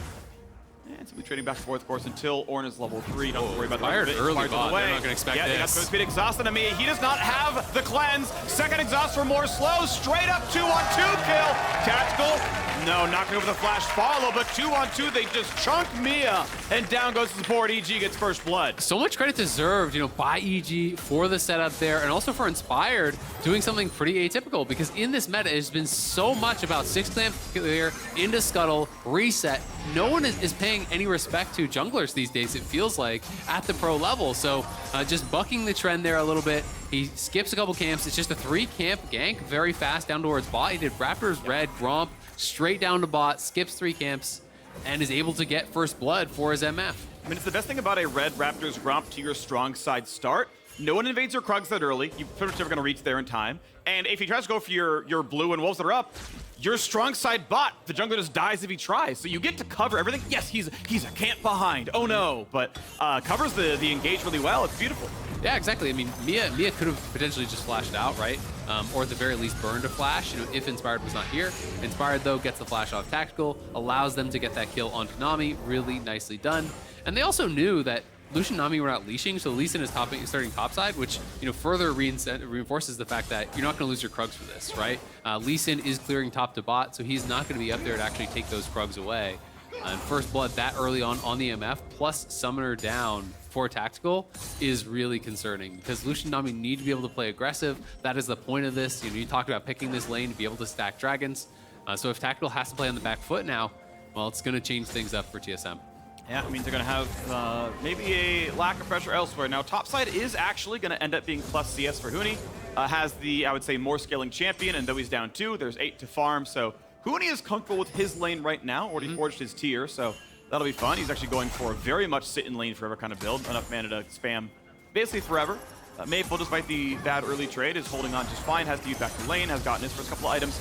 And so we're trading back and forth, of course, until Ornn is level 3. Don't worry about the rest of it. Early bot. The They're not going to expect this. Yeah, they got this. speed exhaust on Nami. He does not have the cleanse. Second exhaust for more slow. Straight up 2-on-2 kill. Tactical. No, not going over the flash follow, but 2-on-2. They just chunk Mia. And down goes the support. EG gets first blood. So much credit deserved, you know, by EG for the setup there, and also for Inspired doing something pretty atypical, because in this meta, it's been so much about 6-clamp clear, into scuttle, reset. No one is paying any respect to junglers these days, it feels like, at the pro level. So just bucking the trend there a little bit. He skips a couple camps. It's just a 3-camp gank very fast down towards bot. He did Raptors, Red, Gromp, straight down to bot, skips 3 camps, and is able to get first blood for his MF. I mean, it's the best thing about a Red Raptors Gromp to your strong side start. No one invades your Krugs that early. You're pretty much never going to reach there in time. And if he tries to go for your blue and wolves that are up, your strong side bot, the jungler just dies if he tries. So you get to cover everything. Yes, he's a camp behind. Oh no, but covers the engage really well. It's beautiful. Yeah, exactly. I mean, Mia could have potentially just flashed out, right? Or at the very least burned a flash, you know, if Inspired was not here. Inspired, though, gets the flash off tactical, allows them to get that kill onto Nami. Really nicely done. And they also knew that Lucian and Nami were not leashing, so Lee Sin is starting topside, which, you know, further reinforces the fact that you're not going to lose your Krugs for this, right? Lee Sin is clearing top to bot, so he's not going to be up there to actually take those Krugs away. And first blood that early on the MF, plus Summoner down for tactical, is really concerning, because Lucian and Nami need to be able to play aggressive. That is the point of this. You know, you talked about picking this lane to be able to stack dragons. So if tactical has to play on the back foot now, well, it's going to change things up for TSM. Yeah, it means they're going to have maybe a lack of pressure elsewhere. Now, topside is actually going to end up being plus CS for Huni. Has the, I would say, more scaling champion, and though he's down 2, there's 8 to farm. So Huni is comfortable with his lane right now, already forged his tier, so that'll be fun. He's actually going for a very much sit in lane forever kind of build. Enough mana to spam basically forever. Maple, despite the bad early trade, is holding on just fine, has to use back to lane, has gotten his first couple of items.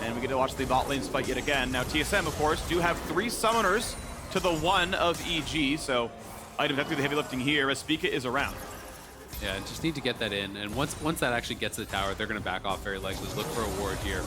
And we get to watch the bot lane fight yet again. Now, TSM, of course, do have 3 summoners to the 1 of EG, so items have to do the heavy lifting here as Spica is around. Yeah, just need to get that in, and once that actually gets to the tower, they're going to back off very likely, look for a ward here.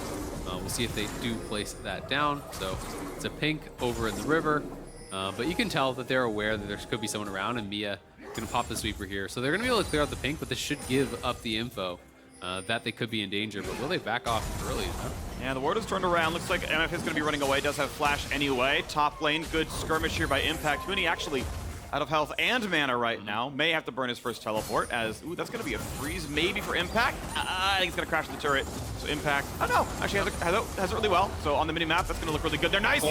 We'll see if they do place that down. So it's a pink over in the river, but you can tell that they're aware that there could be someone around, and Mia going to pop the sweeper here. So they're going to be able to clear out the pink, but this should give up the info that they could be in danger. But will they back off early enough? Yeah, the ward is turned around. Looks like MF is going to be running away. Does have flash anyway. Top lane, good skirmish here by Impact. Huni actually out of health and mana right now. May have to burn his first teleport as, ooh, that's going to be a freeze maybe for Impact. I think it's going to crash the turret. So Impact, oh no, actually has it really well. So on the mini-map, that's going to look really good. They're nice. A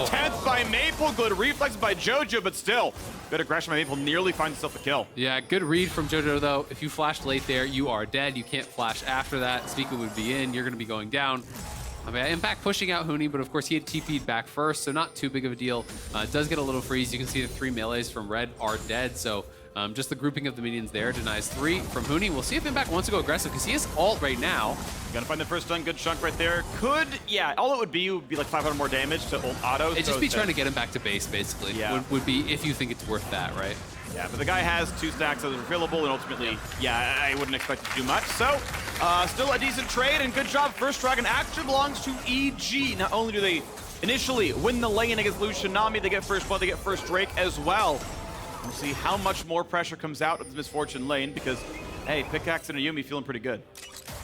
10th by Maple, good reflex by Jojo, but still, good aggression by Maple, nearly finds himself a kill. Yeah, good read from Jojo though. If you flashed late there, you are dead. You can't flash after that. Spica would be in, you're going to be going down. I mean, Impact pushing out Huni, but of course he had TP'd back first, so not too big of a deal. It does get a little freeze. You can see the 3 melees from Red are dead, so Just the grouping of the minions there denies 3 from Huni. We'll see if Impact wants to go aggressive because he is ult right now. Gonna find the first stun, good chunk right there. Could, yeah, all it would be like 500 more damage to ult auto. It'd just be trying to get him back to base, basically. Yeah. Would be if you think it's worth that, right? Yeah, but the guy has 2 stacks that are refillable, and ultimately, yeah, I wouldn't expect it to do much. So, still a decent trade, and good job. First Dragon actually belongs to EG. Not only do they initially win the lane against Lucian Nami, they get first blood, they get first Drake as well. We'll see how much more pressure comes out of the Misfortune lane, because, hey, Pickaxe and a Yuumi feeling pretty good.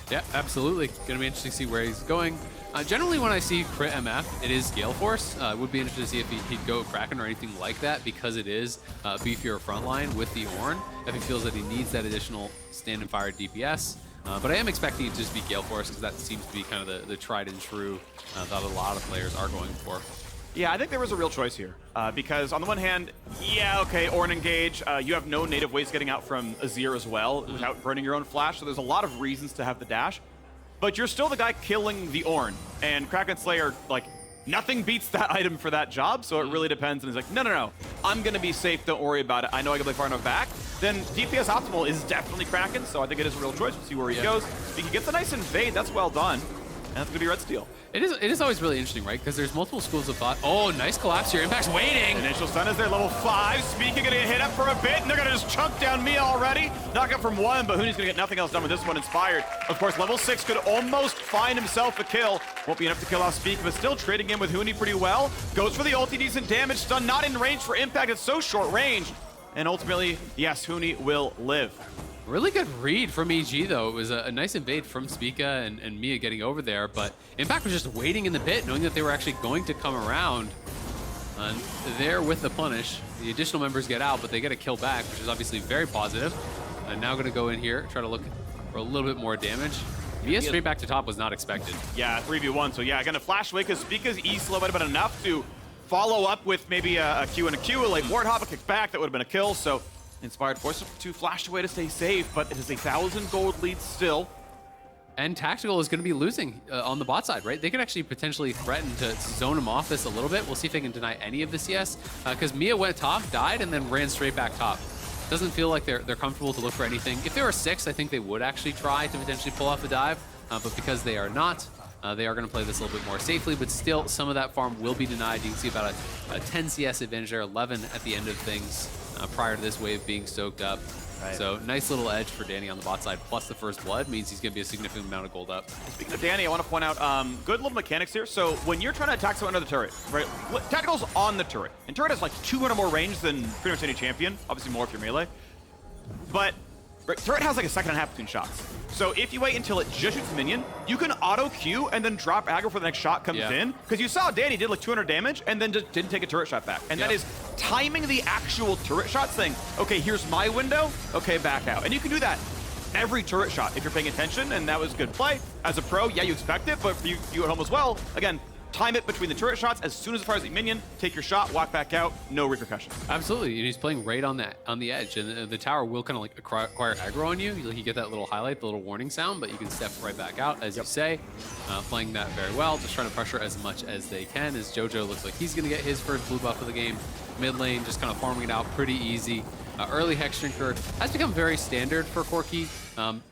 Yeah, absolutely. Gonna be interesting to see where he's going. Generally, when I see crit MF, it is Gale Force. It would be interesting to see if he'd go Kraken or anything like that, because it is beefier frontline with the Ornn, if he feels that he needs that additional stand and fire DPS. But I am expecting it to just be Gale Force, because that seems to be kind of the tried and true that a lot of players are going for. Yeah, I think there was a real choice here, because on the one hand, yeah, okay, Ornn engage, you have no native ways getting out from Azir as well without burning your own flash, so there's a lot of reasons to have the dash. But you're still the guy killing the Ornn, and Kraken Slayer, like, nothing beats that item for that job, so it really depends. And he's like, no, I'm gonna be safe, don't worry about it. I know I can play far enough back. Then DPS optimal is definitely Kraken, so I think it is a real choice. We'll see where he goes. If he gets a nice invade, that's well done. And that's gonna be red steel. It is always really interesting, right? Because there's multiple schools of thought. Oh, nice collapse here. Impact's waiting. Initial stun is there, level 5. Spica gonna get hit up for a bit, and they're gonna just chunk down Mia already. Knock up from 1, but Huni's gonna get nothing else done with this one. Inspired. Of course, level 6 could almost find himself a kill. Won't be enough to kill off Spica, but still trading in with Huni pretty well. Goes for the ulti, decent damage. Stun not in range for Impact. It's so short range. And ultimately, yes, Huni will live. Really good read from EG, though. It was a nice invade from Spica and Mia getting over there, but Impact was just waiting in the pit, knowing that they were actually going to come around. And there with the punish, the additional members get out, but they get a kill back, which is obviously very positive. And now going to go in here, try to look for a little bit more damage. Mia straight back to top was not expected. Yeah, 3v1, so yeah, gonna flash away, because Spica's E-slow might have been enough to follow up with maybe a Q and a Q, like Warthog, a kick back, that would have been a kill, so Inspired forced to flash away to stay safe, but it is a 1,000 gold lead still. And Tactical is going to be losing on the bot side, right? They could actually potentially threaten to zone him off this a little bit. We'll see if they can deny any of the CS, because Mia went top, died, and then ran straight back top. Doesn't feel like they're comfortable to look for anything. If there were 6, I think they would actually try to potentially pull off the dive, but because they are not, they are going to play this a little bit more safely, but still some of that farm will be denied. You can see about a 10 CS advantage there, 11 at the end of things prior to this wave being soaked up. Right. So nice little edge for Danny on the bot side, plus the first blood means he's going to be a significant amount of gold up. Speaking of Danny, I want to point out good little mechanics here. So when you're trying to attack someone under the turret, right, Tactical's on the turret. And turret has like 200 more range than pretty much any champion, obviously more if you're melee. But turret has like a second and a half between shots. So if you wait until it just shoots a minion, you can auto Q and then drop aggro before the next shot comes in. Because you saw Danny did like 200 damage and then just didn't take a turret shot back. And that is timing the actual turret shot, saying, okay, here's my window, okay, back out. And you can do that every turret shot if you're paying attention, and that was good play. As a pro, yeah, you expect it, but for you at home as well, again, time it between the turret shots. As soon as it fires a minion, take your shot, walk back out, no repercussions. Absolutely, and he's playing right on the edge, and the tower will kind of like acquire aggro on you. You get that little highlight, the little warning sound, but you can step right back out, as you say. Playing that very well, just trying to pressure as much as they can, as Jojo looks like he's going to get his first blue buff of the game. Mid lane, just kind of farming it out pretty easy. Early Hex Drinker has become very standard for Corki.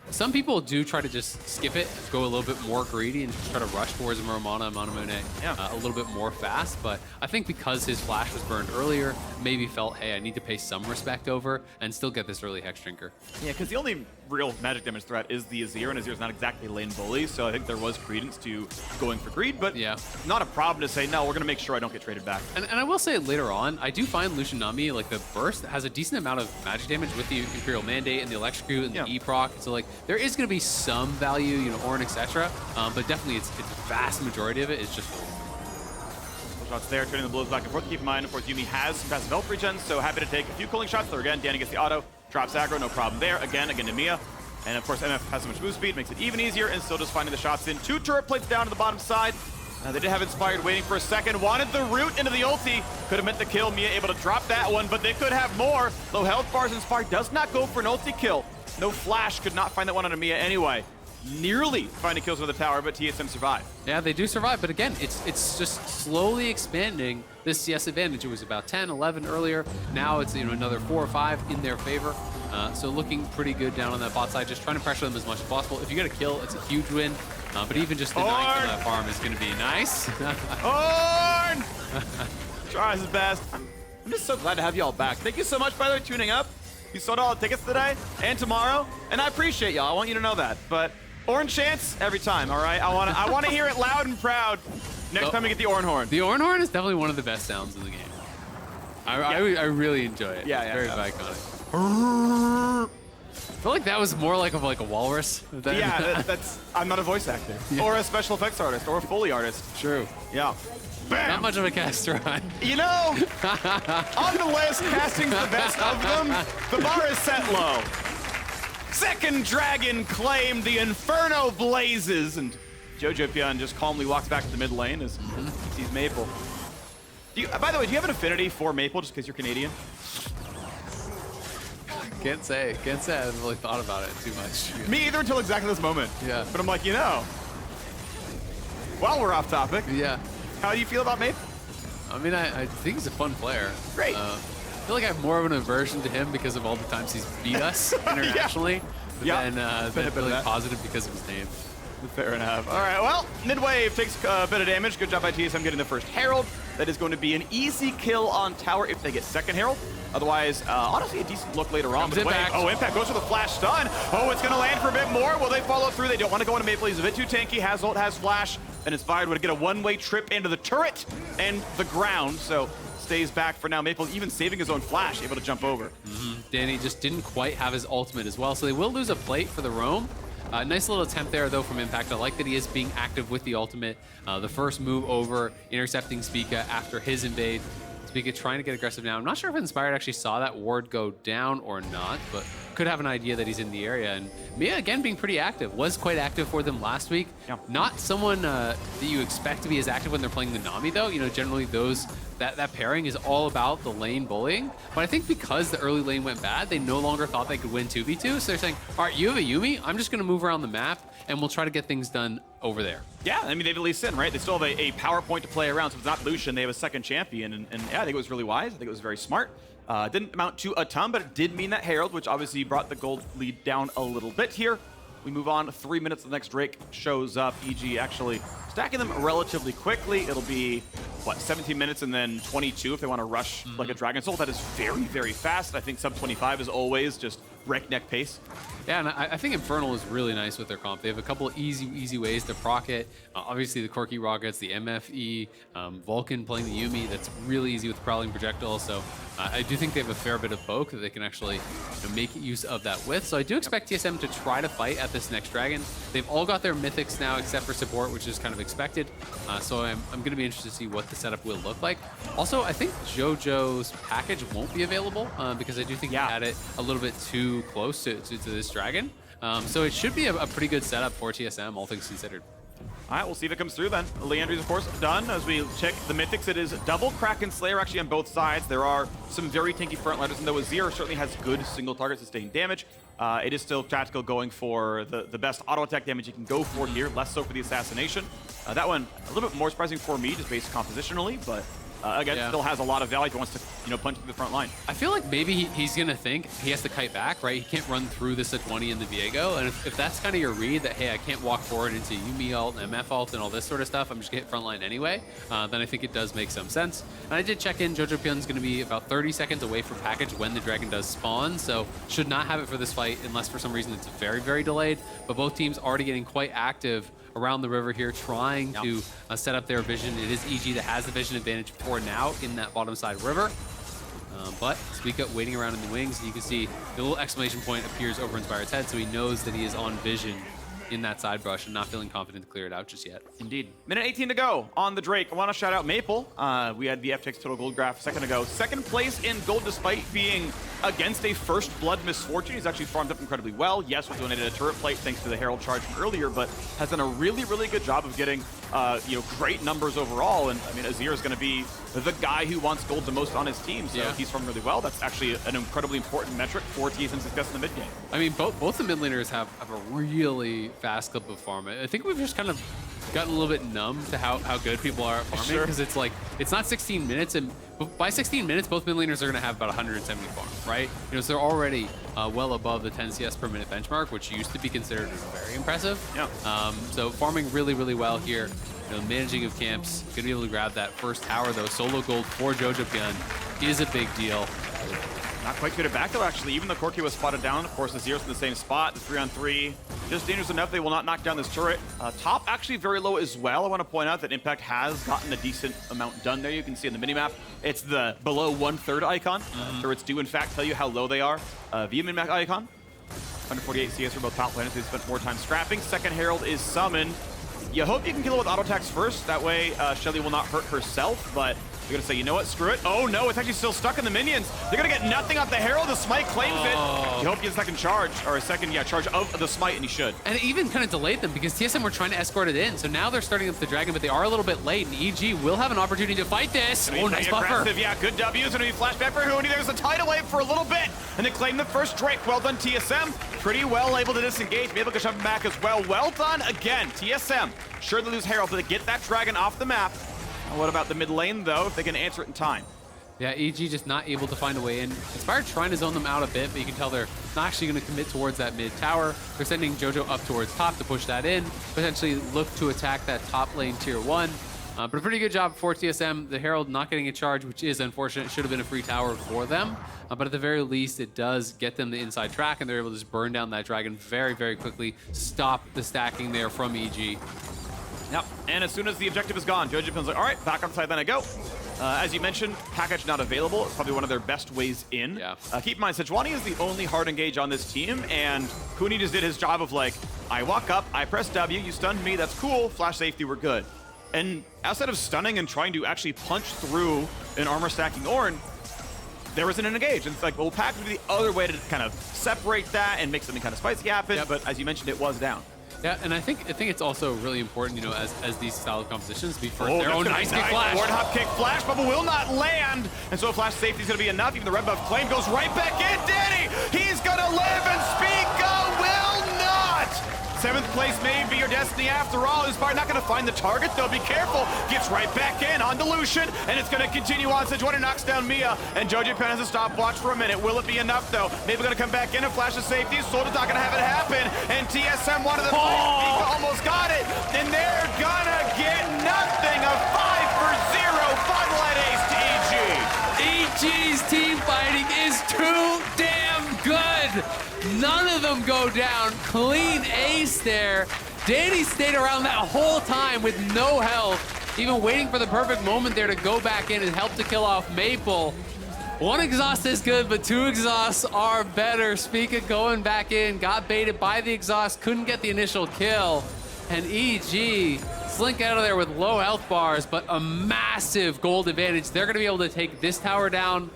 Some people do try to just skip it, go a little bit more greedy, and just try to rush towards Muramana, Manamune a little bit more fast. But I think because his flash was burned earlier, maybe felt, hey, I need to pay some respect over and still get this early Hex Drinker. Yeah, because the only real magic damage threat is the Azir, and Azir's not exactly lane bully, so I think there was credence to going for greed, but not a problem to say, no, we're going to make sure I don't get traded back. And I will say later on, I do find Lucian Nami, like the burst, has a decent amount of magic damage with the Imperial Mandate and the Electrocute and the E-proc. So like there is going to be some value, you know, Ornn, etc. But definitely it's the vast majority of it is just shots there, turning the blows back and forth. Keep in mind, of course, Yuumi has some passive health regen, so happy to take a few cooling shots. There again, Danny gets the auto, drops aggro, no problem there. Again to Mia. And of course, MF has so much move speed, makes it even easier, and still just finding the shots in. 2 turret plates down to the bottom side. They did have Inspired waiting for a second. Wanted the root into the ulti. Could have meant the kill. Mia able to drop that one, but they could have more. Low health bars. Inspired does not go for an ulti kill. No flash. Could not find that one on Mia anyway. Nearly finding kills with the tower, but TSM survived. Yeah, they do survive, but again, it's just slowly expanding this CS advantage. It was about 10, 11 earlier. Now it's another 4 or 5 in their favor. So looking pretty good down on that bot side, just trying to pressure them as much as possible. If you get a kill, it's a huge win. But even just the 9 kill that farm is going to be nice. Ornn! Tries his best. I'm just so glad to have y'all back. Thank you so much, by the way, tuning up. You sold all the tickets today and tomorrow, and I appreciate y'all. I want you to know that. But Ornn chants every time, all right? I want to hear it loud and proud next time we get the Ornn horn. The Ornn horn is definitely one of the best sounds in the game. I really enjoy it. Yeah, it's very iconic. I feel like that was more like a walrus. Yeah, I'm not a voice actor or a special effects artist or a Foley artist. True. Yeah. Bam. Not much of a caster on. You know, on the list, casting's the best of them. The bar is set low. Second dragon claimed, the Inferno blazes, and jojopyun just calmly walks back to the mid lane as he sees Maple. By the way, do you have an affinity for Maple just because you're Canadian? Can't say. I haven't really thought about it too much. Me either until exactly this moment. Yeah. But I'm like, while we're off topic. Yeah. How do you feel about Maple? I mean, I think he's a fun player. Great. I feel like I have more of an aversion to him because of all the times he's beat us internationally than really positive because of his name. Fair enough. All right, well, Midwave takes a bit of damage. Good job by TSM getting the first Herald. That is going to be an easy kill on tower if they get second Herald. Otherwise, honestly, a decent look later on. Impact. Oh, Impact goes for the flash stun. Oh, it's going to land for a bit more. Will they follow through? They don't want to go into Maple. He's a bit too tanky. Has ult, has flash, and Inspired would get a one-way trip into the turret and the ground. So stays back for now. Maple even saving his own flash, able to jump over. Danny just didn't quite have his ultimate as well, so they will lose a plate for the roam. Nice little attempt there, though, from Impact. I like that he is being active with the ultimate. The first move over, intercepting Spica after his invade. Spica trying to get aggressive now. I'm not sure if Inspired actually saw that ward go down or not, but could have an idea that he's in the area. And Mia, again, being pretty active. Was quite active for them last week. Yeah. Not someone that you expect to be as active when they're playing the Nami, though. Generally that pairing is all about the lane bullying. But I think because the early lane went bad, they no longer thought they could win 2v2. So they're saying, all right, you have a Yuumi. I'm just going to move around the map, and we'll try to get things done over there. Yeah, I mean, they've at least seen, right? They still have a power point to play around, so it's not Lucian. They have a second champion, and yeah, I think it was really wise. I think it was very smart. Didn't amount to a ton, but it did mean that Herald, which obviously brought the gold lead down a little bit here. We move on 3 minutes, the next Drake shows up. EG actually stacking them relatively quickly. It'll be, 17 minutes and then 22 if they want to rush like a Dragon Soul. That is very, very fast. I think sub 25 is always just breakneck pace. Yeah, and I think Infernal is really nice with their comp. They have a couple of easy ways to proc it. Obviously, the Corki rockets, the MFE, Vulcan playing the Yuumi. That's really easy with Prowling Projectile. So I do think they have a fair bit of poke that they can actually make use of that with. So I do expect TSM to try to fight at this next Dragon. They've all got their Mythics now except for support, which is kind of expected. So I'm going to be interested to see what the setup will look like. Also, I think JoJo's package won't be available because I do think he had it a little bit too close to this Dragon. So it should be a pretty good setup for TSM, all things considered. All right, we'll see if it comes through then. Leandry's, of course, done. As we check the Mythics, it is double Kraken Slayer actually on both sides. There are some very tanky frontliners, and though Azir certainly has good single target sustained damage, it is still tactical going for the best auto attack damage you can go for here, less so for the assassination. That one, a little bit more surprising for me, just based compositionally, but again, still has a lot of value if he wants to, punch through the front line. I feel like maybe he's going to think he has to kite back, right? He can't run through the Sejuani and the Viego. And if that's kind of your read, that, hey, I can't walk forward into Yuumi ult and MF ult and all this sort of stuff, I'm just going to hit front line anyway, then I think it does make some sense. And I did check in, jojopyun's going to be about 30 seconds away from package when the Dragon does spawn, so should not have it for this fight unless for some reason it's very, very delayed. But both teams already getting quite active around the river here, trying to set up their vision. It is EG that has the vision advantage for now in that bottom side river. But Spica waiting around in the wings, and you can see the little exclamation point appears over Inspired's head, so he knows that he is on vision in that side brush and not feeling confident to clear it out just yet. Indeed. Minute 18 to go on the Drake. I want to shout out Maple. We had the FTX total gold graph a second ago. Second place in gold despite being against a first blood misfortune. He's actually farmed up incredibly well. Yes, was donated a turret plate thanks to the Herald charge from earlier, but has done a really, really good job of getting great numbers overall. And I mean, Azir is going to be the guy who wants gold the most on his team, so he's farmed really well. That's actually an incredibly important metric for TSM success in the mid game. I mean, both the mid laners have a really fast clip of farm. I think we've just kind of gotten a little bit numb to how good people are at farming, because it's like, it's not 16 minutes, and by 16 minutes, both mid laners are going to have about 170 farm, right? You know, so they're already well above the 10 CS per minute benchmark, which used to be considered very impressive. Yeah. So farming really, really well here. You know, managing of camps, going to be able to grab that first tower, though. Solo gold for jojopyun is a big deal. Not quite good at back though, actually. Even though Corki was spotted down, of course, Azir's in the same spot. The 3-on-3 just dangerous enough. They will not knock down this turret. Top actually very low as well. I want to point out that Impact has gotten a decent amount done there. You can see in the minimap, it's the below 1/3 icon. Turrets do in fact tell you how low they are. Via minimap icon, 148 CS for both top laners. They spent more time scrapping. Second Herald is summoned. You hope you can kill it with auto attacks first. That way, Shelly will not hurt herself, but you're gonna say, you know what, screw it. Oh no, it's actually still stuck in the minions. They're gonna get nothing off the Herald. The Smite claims it. You hope you get a second charge, or a second, charge of the Smite, and he should. And it even kind of delayed them because TSM were trying to escort it in. So now they're starting up the Dragon, but they are a little bit late, and EG will have an opportunity to fight this. Oh, nice buffer. Yeah, good W. It's gonna be flashback for Huni. There's a tidal wave for a little bit, and they claim the first Drake. Well done, TSM. Pretty well able to disengage. Be able to shove him back as well. Well done again, TSM. Sure they lose Herald, but they get that Dragon off the map. What about the mid lane, though, if they can answer it in time? Yeah, EG just not able to find a way in. Inspired trying to zone them out a bit, but you can tell they're not actually going to commit towards that mid tower. They're sending Jojo up towards top to push that in, potentially look to attack that top lane tier 1. But a pretty good job for TSM. The Herald not getting a charge, which is unfortunate. It should have been a free tower for them. But at the very least, it does get them the inside track, and they're able to just burn down that Dragon very, very quickly. Stop the stacking there from EG. Yep, and as soon as the objective is gone, jojopyun's like, all right, back on side, then I go. As you mentioned, package not available. It's probably one of their best ways in. Yeah. Keep in mind, Sejuani is the only hard engage on this team, and Huni just did his job of like, I walk up, I press W, you stunned me, that's cool, flash safety, we're good. And outside of stunning and trying to actually punch through an armor stacking Ornn, there isn't an engage. And it's like, well, package would be the other way to kind of separate that and make something kind of spicy happen, but as you mentioned, it was down. Yeah, and I think it's also really important, you know, as these style of compositions, be first their own nice kick flash. Forward hop kick flash, but will not land. And so flash safety is going to be enough. Even the red buff claim goes right back in. Danny, he's going to live, and Spica will not. 7th place may be your destiny after all. Inspired not going to find the target, though. Be careful. Gets right back in on Lucian, and it's going to continue on. Sejuani knocks down Mia, and jojopyun has a stopwatch for a minute. Will it be enough, though? Maybe going to come back in and flash of safety. Soldier's not going to have it happen, and TSM wanted the play. Spica almost got it, and they're going to get nothing. A 5-for-0 final at ace to EG. EG's team fighting is too damn good. None of them go down. Clean ace there. Danny stayed around that whole time with no health, even waiting for the perfect moment there to go back in and help to kill off Maple. 1 exhaust is good, but 2 exhausts are better. Spica going back in, got baited by the exhaust, couldn't get the initial kill. And EG slink out of there with low health bars, but a massive gold advantage. They're gonna be able to take this tower down.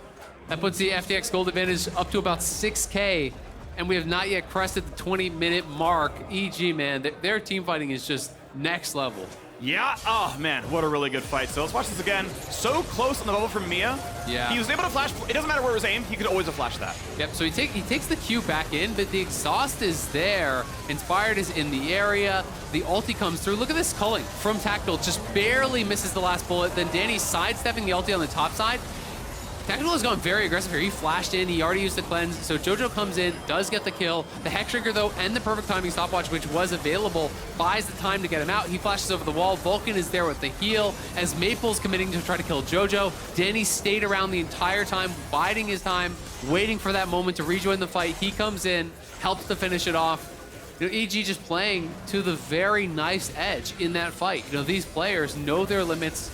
That puts the FTX gold advantage up to about 6K. And we have not yet crested the 20-minute mark. EG, man, their team fighting is just next level. Yeah, oh man, what a really good fight. So let's watch this again. So close on the bubble from Mia. Yeah. He was able to flash, it doesn't matter where it was aimed, he could always have flashed that. Yep, so he takes the Q back in, but the exhaust is there. Inspired is in the area. The ulti comes through. Look at this culling from Tactical, just barely misses the last bullet. Then Danny's sidestepping the ulti on the top side. Tactical has gone very aggressive here. He flashed in, he already used the cleanse, so Jojo comes in, does get the kill. The Hex Trigger, though, and the perfect timing stopwatch, which was available, buys the time to get him out. He flashes over the wall. Vulcan is there with the heal, as Maple's committing to try to kill Jojo. Danny stayed around the entire time, biding his time, waiting for that moment to rejoin the fight. He comes in, helps to finish it off. You know, EG just playing to the very nice edge in that fight. You know, these players know their limits,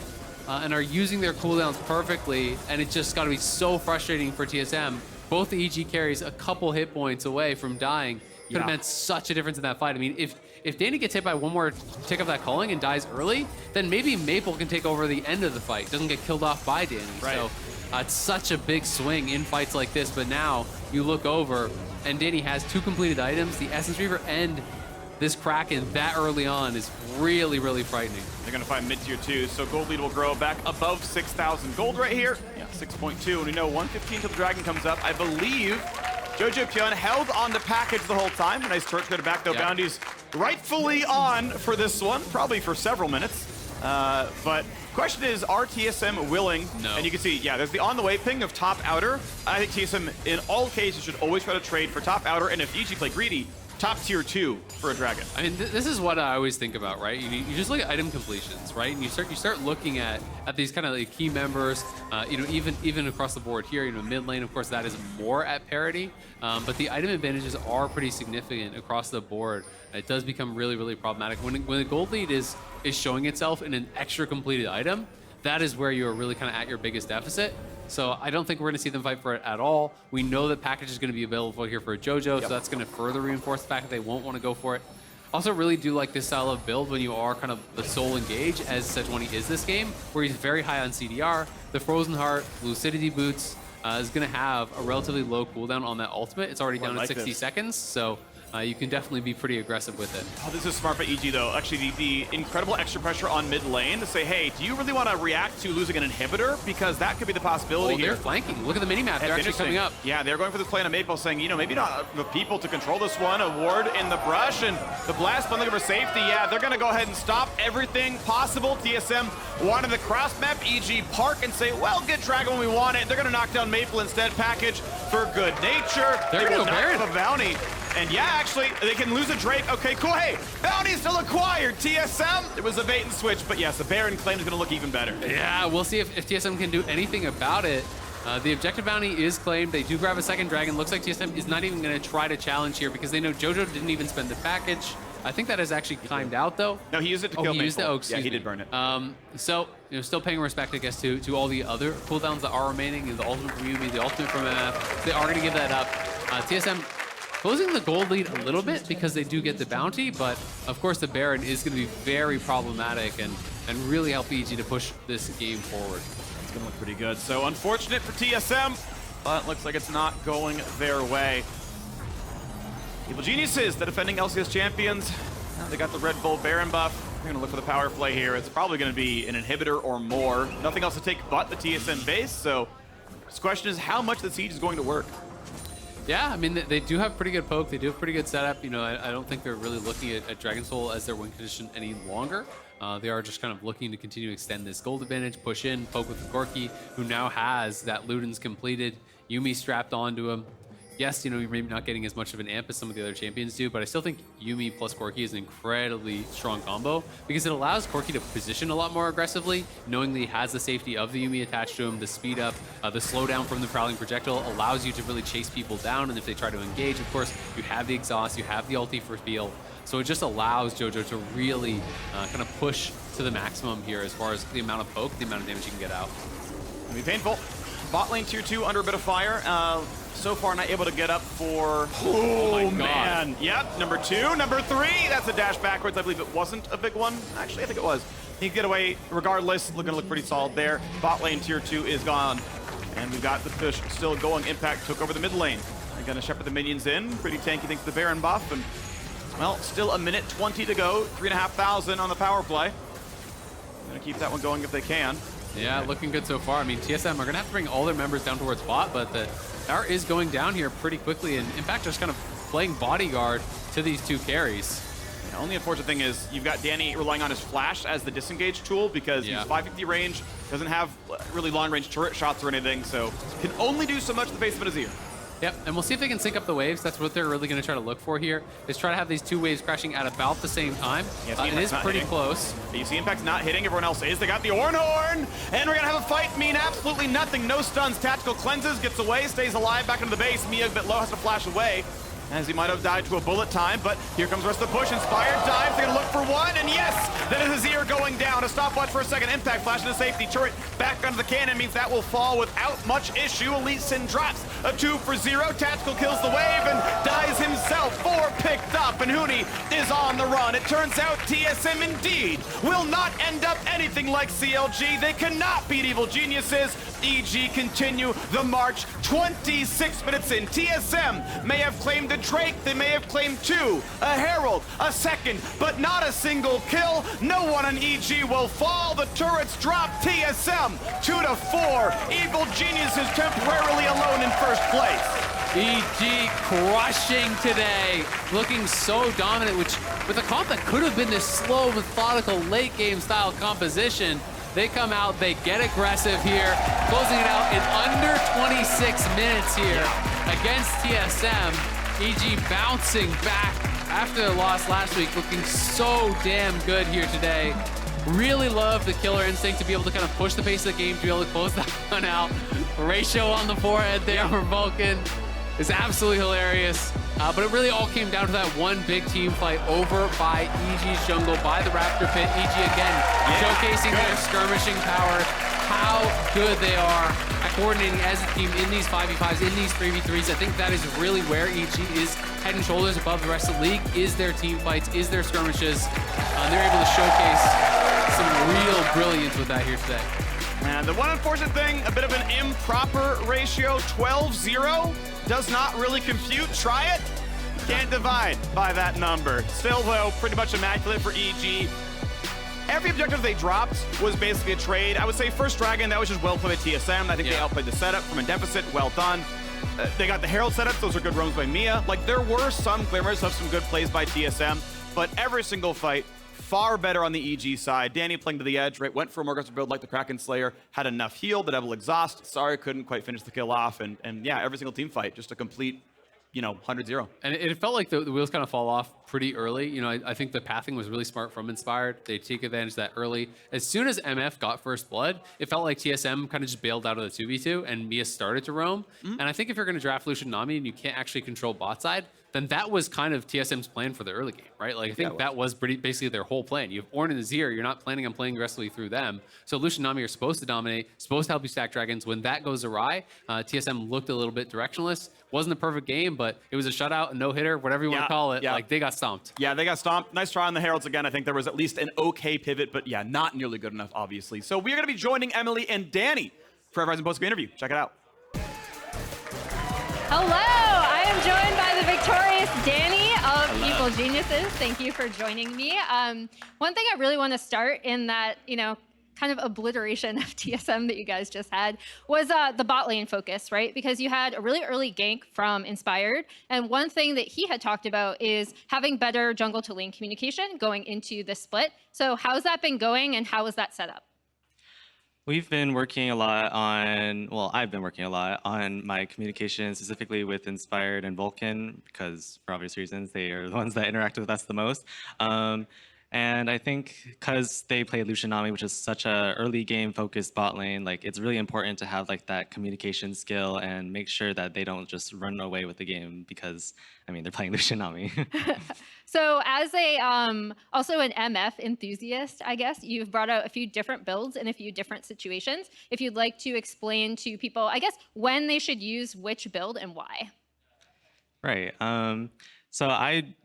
and are using their cooldowns perfectly, and it's just got to be so frustrating for TSM. Both the EG carries a couple hit points away from dying. Could have meant such a difference in that fight. I mean, if Danny gets hit by one more tick of that culling and dies early, then maybe Maple can take over the end of the fight. Doesn't get killed off by Danny. Right. So it's such a big swing in fights like this, but now you look over, and Danny has 2 completed items, the Essence Reaver and this Kraken that early on is really, really frightening. They're going to find mid-tier 2, so gold lead will grow back above 6,000 gold right here. Yeah, 6.2, and we know 115 till the Dragon comes up. I believe jojopyun held on the package the whole time. Nice turret to go back, though. Bounties rightfully on for this one, probably for several minutes. But question is, are TSM willing? No. And you can see, yeah, there's the on the way ping of top outer. I think TSM, in all cases, should always try to trade for top outer, and if EG play greedy, top tier 2 for a dragon. I mean, this is what I always think about, right? You just look at item completions, right? And you start looking at these kind of like key members, even across the board here, mid lane, of course, that is more at parity. But the item advantages are pretty significant across the board. It does become really, really problematic. When the gold lead is showing itself in an extra completed item, that is where you're really kind of at your biggest deficit. So I don't think we're going to see them fight for it at all. We know that package is going to be available here for Jojo, so that's going to further reinforce the fact that they won't want to go for it. Also really do like this style of build when you are kind of the sole engage, as Sejuani is this game, where he's very high on CDR. The Frozen Heart, Lucidity Boots is going to have a relatively low cooldown on that ultimate. It's already down to 60 seconds, so you can definitely be pretty aggressive with it. Oh, this is smart by EG, though. Actually, the incredible extra pressure on mid lane to say, hey, do you really want to react to losing an inhibitor? Because that could be the possibility here. They're flanking. Look at the mini-map. They're actually coming up. Yeah, they're going for this play on a Maple, saying, maybe not the people to control this one. A ward in the brush, and the blast one looking for safety. Yeah, they're going to go ahead and stop everything possible. TSM wanted the cross map, EG park, and say, well, get Dragon when we want it. They're going to knock down Maple instead. Package for good nature. They're going to go Baron. A bounty. And yeah, actually, they can lose a Drake. Okay, cool. Hey, bounty still acquired. TSM, it was a bait and switch, but yes, the Baron claim is going to look even better. Yeah, we'll see if TSM can do anything about it. The objective bounty is claimed. They do grab a second dragon. Looks like TSM is not even going to try to challenge here because they know Jojo didn't even spend the package. I think that has actually timed out, though. No, he used it to kill Maple. He used it. Oh, excuse me. me. He did burn it. So, still paying respect, I guess, to all the other cooldowns that are remaining. The ultimate from Yuumi, the ultimate from MF. They are going to give that up. TSM closing the gold lead a little bit because they do get the bounty, but of course the Baron is going to be very problematic and really help EG to push this game forward. It's going to look pretty good. So unfortunate for TSM, but looks like it's not going their way. Evil Geniuses, the defending LCS champions, they got the Red Bull Baron buff. They're going to look for the power play here. It's probably going to be an inhibitor or more. Nothing else to take but the TSM base, so this question is how much the siege is going to work. Yeah, I mean, they do have pretty good poke. They do have pretty good setup. I don't think they're really looking at Dragon Soul as their win condition any longer. They are just kind of looking to continue to extend this gold advantage, push in, poke with the Corki, who now has that Luden's completed. Yuumi strapped onto him. Yes, you're maybe not getting as much of an amp as some of the other champions do, but I still think Yuumi plus Corki is an incredibly strong combo because it allows Corki to position a lot more aggressively, knowing that he has the safety of the Yuumi attached to him, the speed up, the slowdown from the Prowling Projectile allows you to really chase people down, and if they try to engage, of course, you have the exhaust, you have the ulti for feel, so it just allows Jojo to really kind of push to the maximum here as far as the amount of poke, the amount of damage you can get out. It'll be painful. Bot lane tier 2 under a bit of fire. So far not able to get up for, oh my man. Yep, number 2, number 3, that's a dash backwards. I believe it wasn't a big one. Actually, I think it was. He can get away regardless. Looking to look pretty solid there. Bot lane tier 2 is gone. And we've got the push still going. Impact took over the mid lane. They're gonna shepherd the minions in. Pretty tanky thanks to the Baron buff. And well, still a minute 20 to go. 3,500 on the power play. Gonna keep that one going if they can. Yeah, looking good so far. I mean, TSM are gonna have to bring all their members down towards bot, but the tower is going down here pretty quickly, and in fact, just kind of playing bodyguard to these two carries. The only unfortunate thing is you've got Danny relying on his flash as the disengage tool because he's 550 range, doesn't have really long range turret shots or anything, so can only do so much at the base of an Azir. Yep, and we'll see if they can sync up the waves. That's what they're really going to try to look for here, is try to have these two waves crashing at about the same time. It is pretty close. You see Impact's not hitting, everyone else is. They got the Ornn, and we're going to have a fight. Mean absolutely nothing. No stuns, tactical cleanses, gets away, stays alive, back into the base. Mia a bit low, has to flash away, as he might have died to a bullet time, but here comes the rest of the push. Inspired dives, they're gonna look for one, and yes, that is Azir going down. A stopwatch for a second, Impact flash into safety. Turret back onto the cannon means that will fall without much issue. Elite Sin drops a 2-for-0. Tactical kills the wave and dies himself. 4 picked up, and Huni is on the run. It turns out TSM indeed will not end up anything like CLG. They cannot beat Evil Geniuses. EG continue the march. 26 minutes in. TSM may have claimed a Drake, they may have claimed 2, a Herald, a second, but not a single kill. No one on EG will fall. The turrets drop. TSM 2-4. Evil Geniuses temporarily alone in first place. EG crushing today, looking so dominant, which with a comp that could have been this slow, methodical, late game style composition, they come out, they get aggressive here, closing it out in under 26 minutes here against TSM. EG bouncing back after the loss last week, looking so damn good here today. Really love the killer instinct to be able to kind of push the pace of the game, to be able to close that one out. Ratio on the forehead there for Vulcan is absolutely hilarious. But it really all came down to that one big team fight over by EG's jungle, by the Raptor Pit. EG again showcasing their skirmishing power, how good they are at coordinating as a team in these 5v5s, in these 3v3s. I think that is really where EG is head and shoulders above the rest of the league, is their team fights, is their skirmishes. They're able to showcase some real brilliance with that here today. And the one unfortunate thing, a bit of an improper ratio, 12-0, does not really compute. Try it, can't divide by that number. Still though, pretty much immaculate for EG. Every objective they dropped was basically a trade. I would say first Dragon, that was just well played by TSM. I think they outplayed the setup from a deficit, well done. They got the Herald setups, those are good roams by Mia. Like there were some glimmers of some good plays by TSM, but every single fight, far better on the EG side. Danny playing to the edge, right? Went for a more aggressive build like the Kraken Slayer, had enough heal, the double exhaust. Sorry, couldn't quite finish the kill off. And yeah, every single team fight, just a complete, 100-0. And it felt like the wheels kind of fall off pretty early. I think the pathing was really smart from Inspired. They take advantage of that early. As soon as MF got first blood, it felt like TSM kind of just bailed out of the 2v2 and Mia started to roam. And I think if you're going to draft Lucian Nami and you can't actually control bot side, then that was kind of TSM's plan for the early game, right? Like I think that was basically their whole plan. You have Ornn and Azir, you're not planning on playing aggressively through them. So Lucian Nami are supposed to dominate, supposed to help you stack dragons. When that goes awry, TSM looked a little bit directionless. Wasn't a perfect game, but it was a shutout, a no-hitter, whatever you want to call it. Like they got stomped. Yeah, they got stomped. Nice try on the Heralds again. I think there was at least an okay pivot, but yeah, not nearly good enough, obviously. So we are going to be joining Emily and Danny for our Rising post-game interview. Check it out. Hello, I am joined by the victorious Danny of Evil Geniuses. Thank you for joining me. One thing I really want to start in that, kind of obliteration of TSM that you guys just had was the bot lane focus, right? Because you had a really early gank from Inspired. And one thing that he had talked about is having better jungle to lane communication going into the split. So how's that been going and how was that set up? We've been working a lot on, I've been working a lot on my communication, specifically with Inspired and Vulcan, because for obvious reasons, they are the ones that interact with us the most. And I think because they play Lucian Nami, which is such a early game focused bot lane, like it's really important to have like that communication skill and make sure that they don't just run away with the game because, they're playing Lucian Nami. So as also an MF enthusiast, I guess, you've brought out a few different builds in a few different situations. If you'd like to explain to people, I guess, when they should use which build and why. Right. So I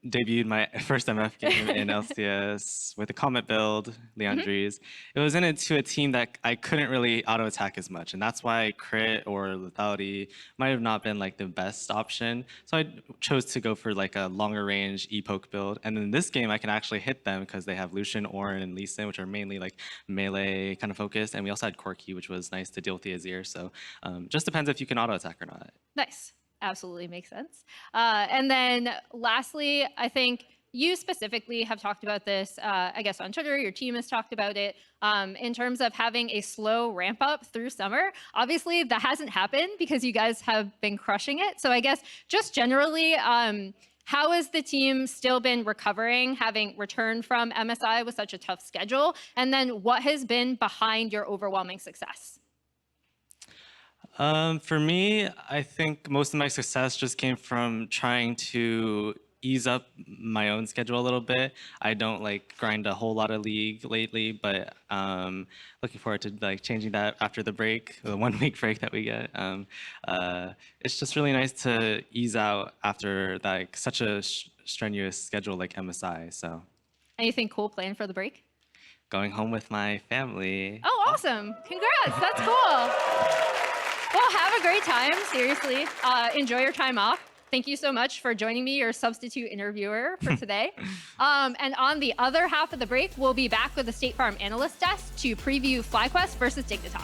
debuted my first MF game in LCS with a Comet build, Leandri's. It was into a team that I couldn't really auto-attack as much, and that's why crit or lethality might have not been like the best option. So I chose to go for like a longer range E-poke build, and in this game I can actually hit them because they have Lucian, Ornn, and Lee Sin, which are mainly like melee kind of focused, and we also had Corki, which was nice to deal with the Azir. So just depends if you can auto-attack or not. Nice. Absolutely makes sense. And then lastly, I think you specifically have talked about this, I guess on Twitter, your team has talked about it, in terms of having a slow ramp up through summer. Obviously that hasn't happened because you guys have been crushing it. So I guess just generally, how has the team still been recovering, having returned from MSI with such a tough schedule? And then what has been behind your overwhelming success? For me, I think most of my success just came from trying to ease up my own schedule a little bit. I don't like grind a whole lot of League lately, but looking forward to like changing that after the break, the 1 week break that we get. It's just really nice to ease out after like such a strenuous schedule like MSI. So, anything cool planned for the break? Going home with my family. Oh, awesome! Congrats, that's cool. Well, have a great time, seriously. Enjoy your time off. Thank you so much for joining me, your substitute interviewer for today. And on the other half of the break, we'll be back with the State Farm Analyst Desk to preview FlyQuest versus Dignitas.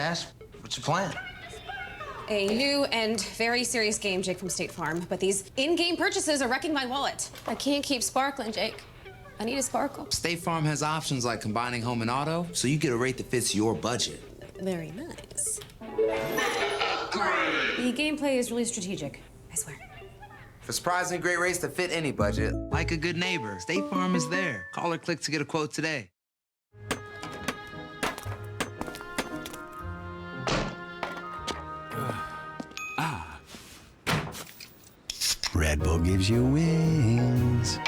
cash. What's your plan? A new and very serious game, Jake from State Farm, but these in-game purchases are wrecking my wallet. I can't keep sparkling, Jake. I need a sparkle. State Farm has options like combining home and auto, so you get a rate that fits your budget. Very nice. The gameplay is really strategic, I swear. For surprisingly great rates that fit any budget, like a good neighbor, State Farm is there. Call or click to get a quote today. Red Bull gives you wings.